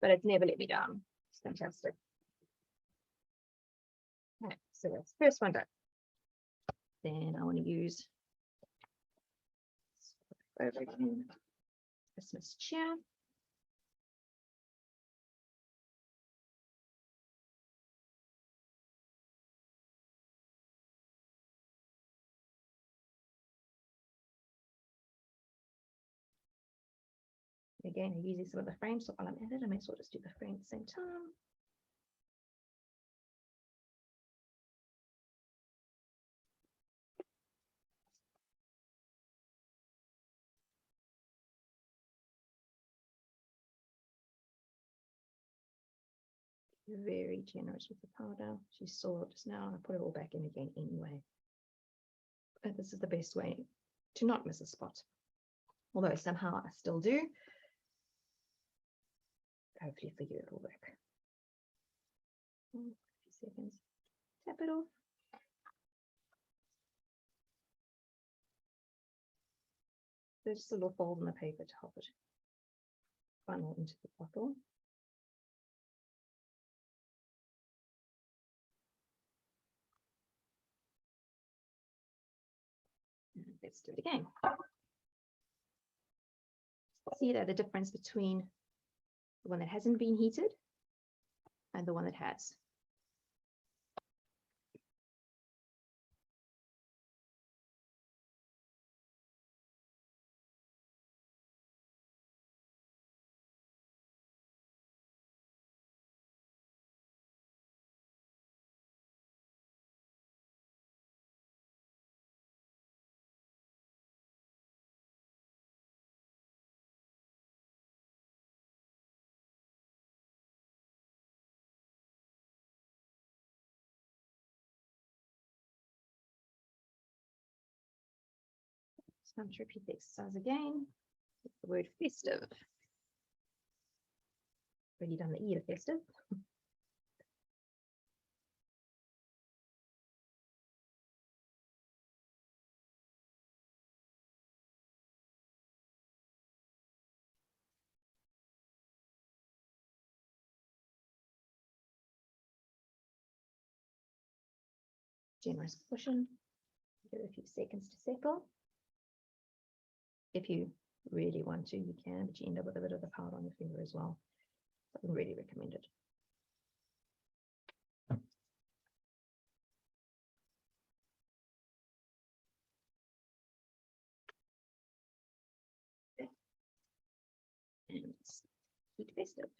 but it's never let me down. It's fantastic. Okay, so that's the first one done. Then I want to use over again, Christmas cheer. Again, I'm using some of the frames, so while I'm at it, I may as well just do the frame at the same time. Very generous with the powder. She saw it just now, and I put it all back in again anyway. But this is the best way to not miss a spot. Although somehow I still do. Hopefully for you it will work. A few seconds. Tap it off. There's just a little fold in the paper to help it funnel into the bottle. And let's do it again. See there the difference between the one that hasn't been heated and the one that has. So I'm to repeat the exercise again. The word festive. Already done the E of festive. Generous cushion. Give it a few seconds to settle. If you really want to, you can, but you end up with a bit of the powder on your finger as well. I would really recommend it. And heat festive.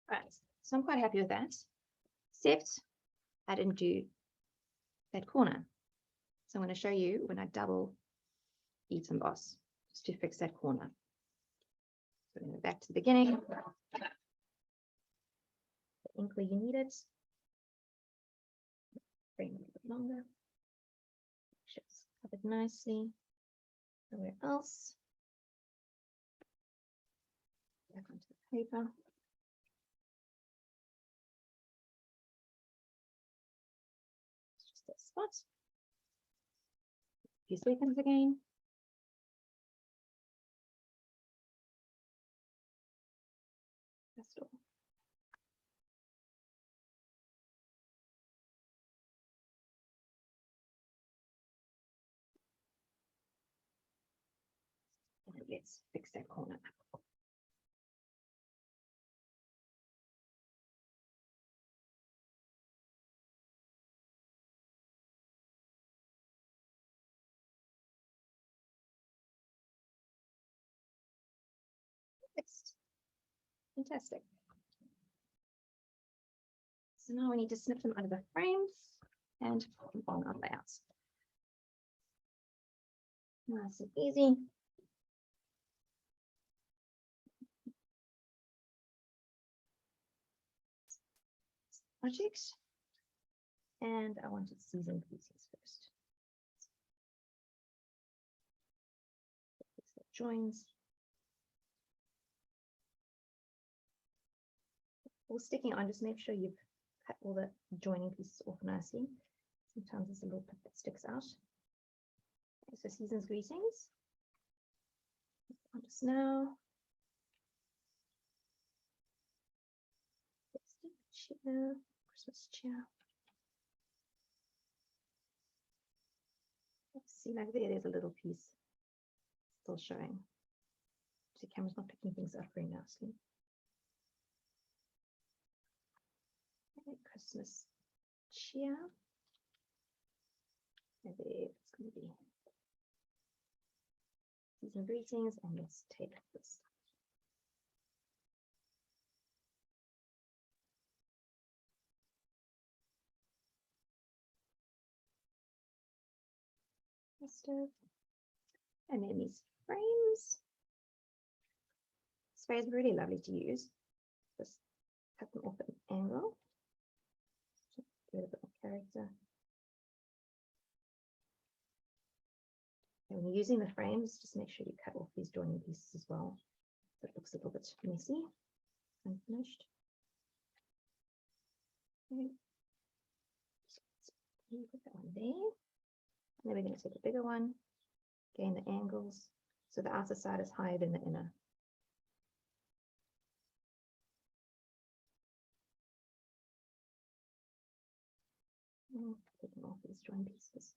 Right, so I'm quite happy with that, except I didn't do that corner. So I'm going to show you when I double beat emboss, just to fix that corner. So I'm going to go back to the beginning. The ink where you need it. Bring it a little bit longer. Should covered nicely. Nowhere else. Back onto the paper. Just that spot. A few seconds again. That's all. And let's fix that corner. Fixed. Fantastic. So now we need to snip them out of the frames and put them on our layouts. Nice and easy. Project. And I wanted season pieces first. Joins. While sticking on, just make sure you've cut all the joining pieces off nicely. Sometimes there's a little bit that sticks out. Okay, so season's greetings. On to snow. Cheer. Christmas cheer. Let's see, like there's a little piece still showing. The camera's not picking things up very nicely. Okay, Christmas cheer. And there it's going to be season greetings, and let's take this. And then these frames. Sprays are really lovely to use. Just cut them off at an angle. Give it a bit more character. And when you're using the frames, just make sure you cut off these joining pieces as well. So it looks a little bit messy. Unfinished. Okay. So put that one there. And then we're going to take a bigger one, gain the angles, so the outer side is higher than the inner. Taking off these join pieces.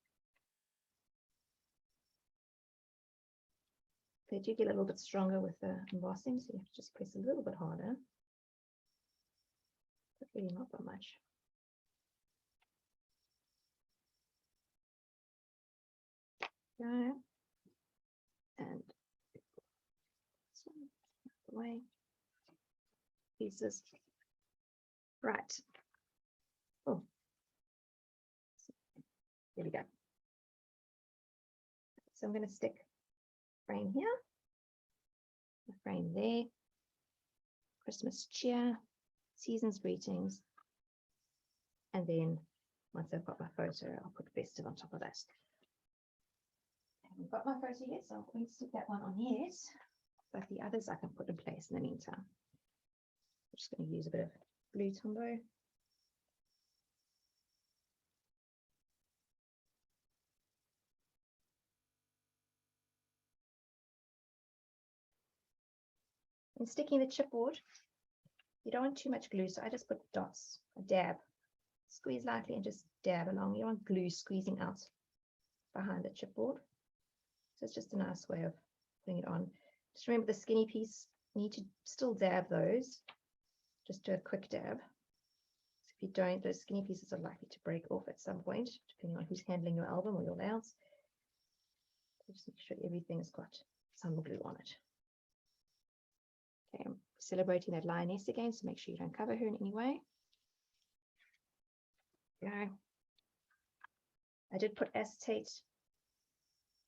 They do get a little bit stronger with the embossing, so you have to just press a little bit harder, but really not that much. Okay. And this one out the way. Pieces. Right. Oh. There we go. So I'm going to stick frame here, the frame there, Christmas cheer, season's greetings, and then once I've got my photo, I'll put festive on top of that. I haven't got my photo yet, so I'm going to stick that one on yet, but the others I can put in place in the meantime. I'm just going to use a bit of blue Tombow. And sticking the chipboard, you don't want too much glue, so I just put dots, a dab. Squeeze lightly and just dab along. You don't want glue squeezing out behind the chipboard. So it's just a nice way of putting it on. Just remember the skinny piece, you need to still dab those. Just do a quick dab. So if you don't, those skinny pieces are likely to break off at some point, depending on who's handling your album or your layouts. So just make sure everything's got some glue on it. Okay, celebrating that lioness again, so make sure you don't cover her in any way. Yeah. I did put acetate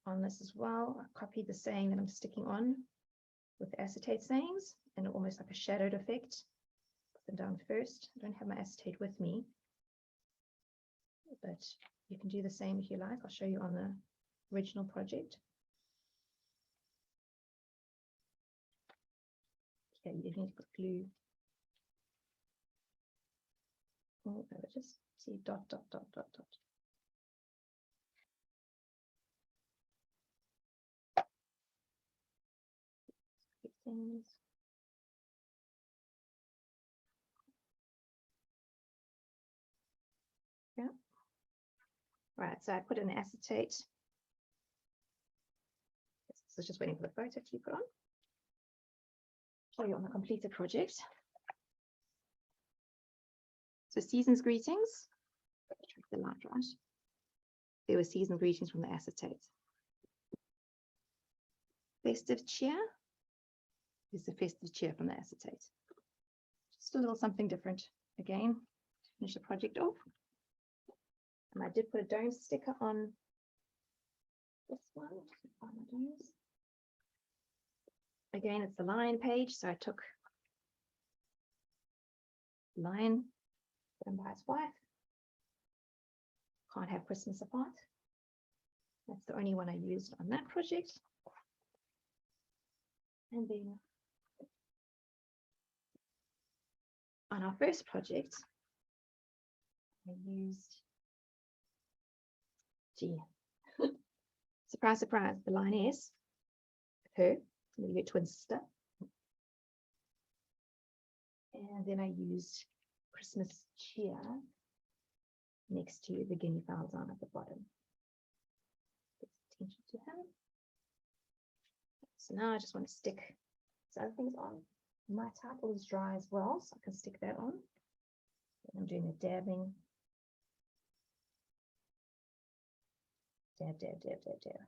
on this as well. I copied the saying that I'm sticking on with the acetate sayings, and almost like a shadowed effect. Put them down first. I don't have my acetate with me, but you can do the same if you like. I'll show you on the original project. Okay, you need to put glue. Oh, no, just see dot, dot, dot, dot, dot. Things. Yeah. Right, so I put in the acetate. So just waiting for the photo to be put on. Show you on the completed project. So season's greetings. Track the light right. There were season's greetings from the acetate. Festive cheer. Is the festive cheer from the acetate. Just a little something different again to finish the project off. And I did put a dome sticker on this one. Find my domes. Again, it's the lion page, so I took lion, put him by his wife. Can't have Christmas apart. That's the only one I used on that project. And then on our first project, I used, surprise, surprise, the lioness, her, your twin sister. And then I used Christmas cheer next to the guinea fowls on at the bottom. Attention to him. So now I just want to stick these other things on. My title is dry as well, so I can stick that on. I'm doing a dabbing. Dab, dab, dab, dab, dab.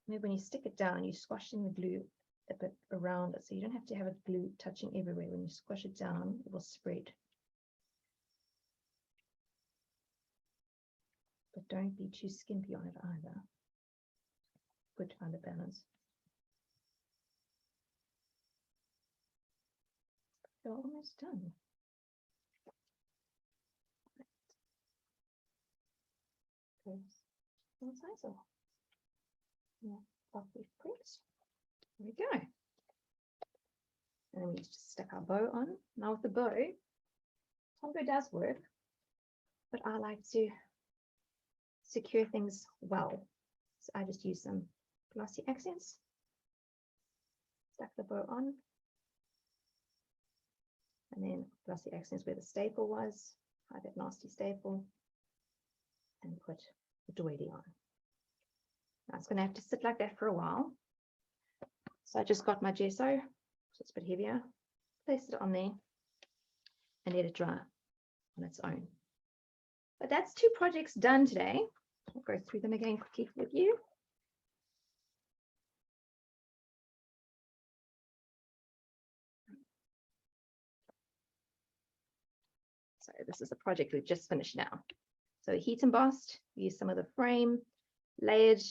Maybe when you stick it down, you're squashing the glue a bit around it, so you don't have to have it glue touching everywhere. When you squash it down, it will spread. But don't be too skimpy on it either. Good to find the balance. We're almost done. Yeah, lovely print. There we go. And then we just stick our bow on. Now with the bow, Tombow does work, but I like to secure things well. So I just use some glossy accents. Stuck the bow on. And then glossy accents where the staple was. Hide that nasty staple. And put the doily on. Now it's going to have to sit like that for a while. So I just got my gesso, so it's a bit heavier, placed it on there and let it dry on its own. But that's 2 projects done today. I'll go through them again quickly with you. So this is a project we've just finished now. So heat embossed, we used some of the frame, layered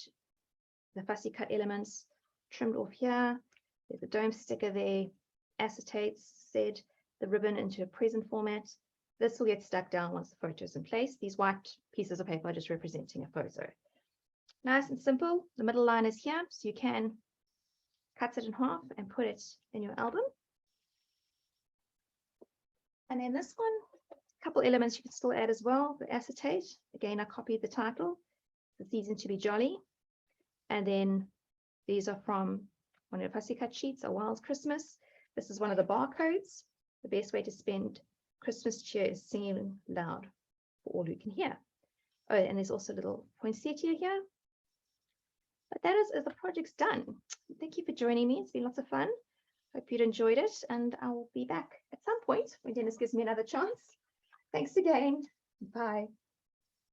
the fussy cut elements, trimmed off here. There's a dome sticker there, acetate, said the ribbon into a present format. This will get stuck down once the photo is in place. These white pieces of paper are just representing a photo. Nice and simple. The middle line is here, so you can cut it in half and put it in your album. And then this one, a couple elements you can still add as well. The acetate, again, I copied the title, The Season to be Jolly. And then these are from one of the fussy cut sheets, A Wild Christmas. This is one of the barcodes. The best way to spend Christmas cheer is singing loud for all who can hear. Oh, and there's also a little poinsettia here. But that is the project's done. Thank you for joining me. It's been lots of fun. Hope you'd enjoyed it, and I will be back at some point when Dennis gives me another chance. Thanks again. Bye.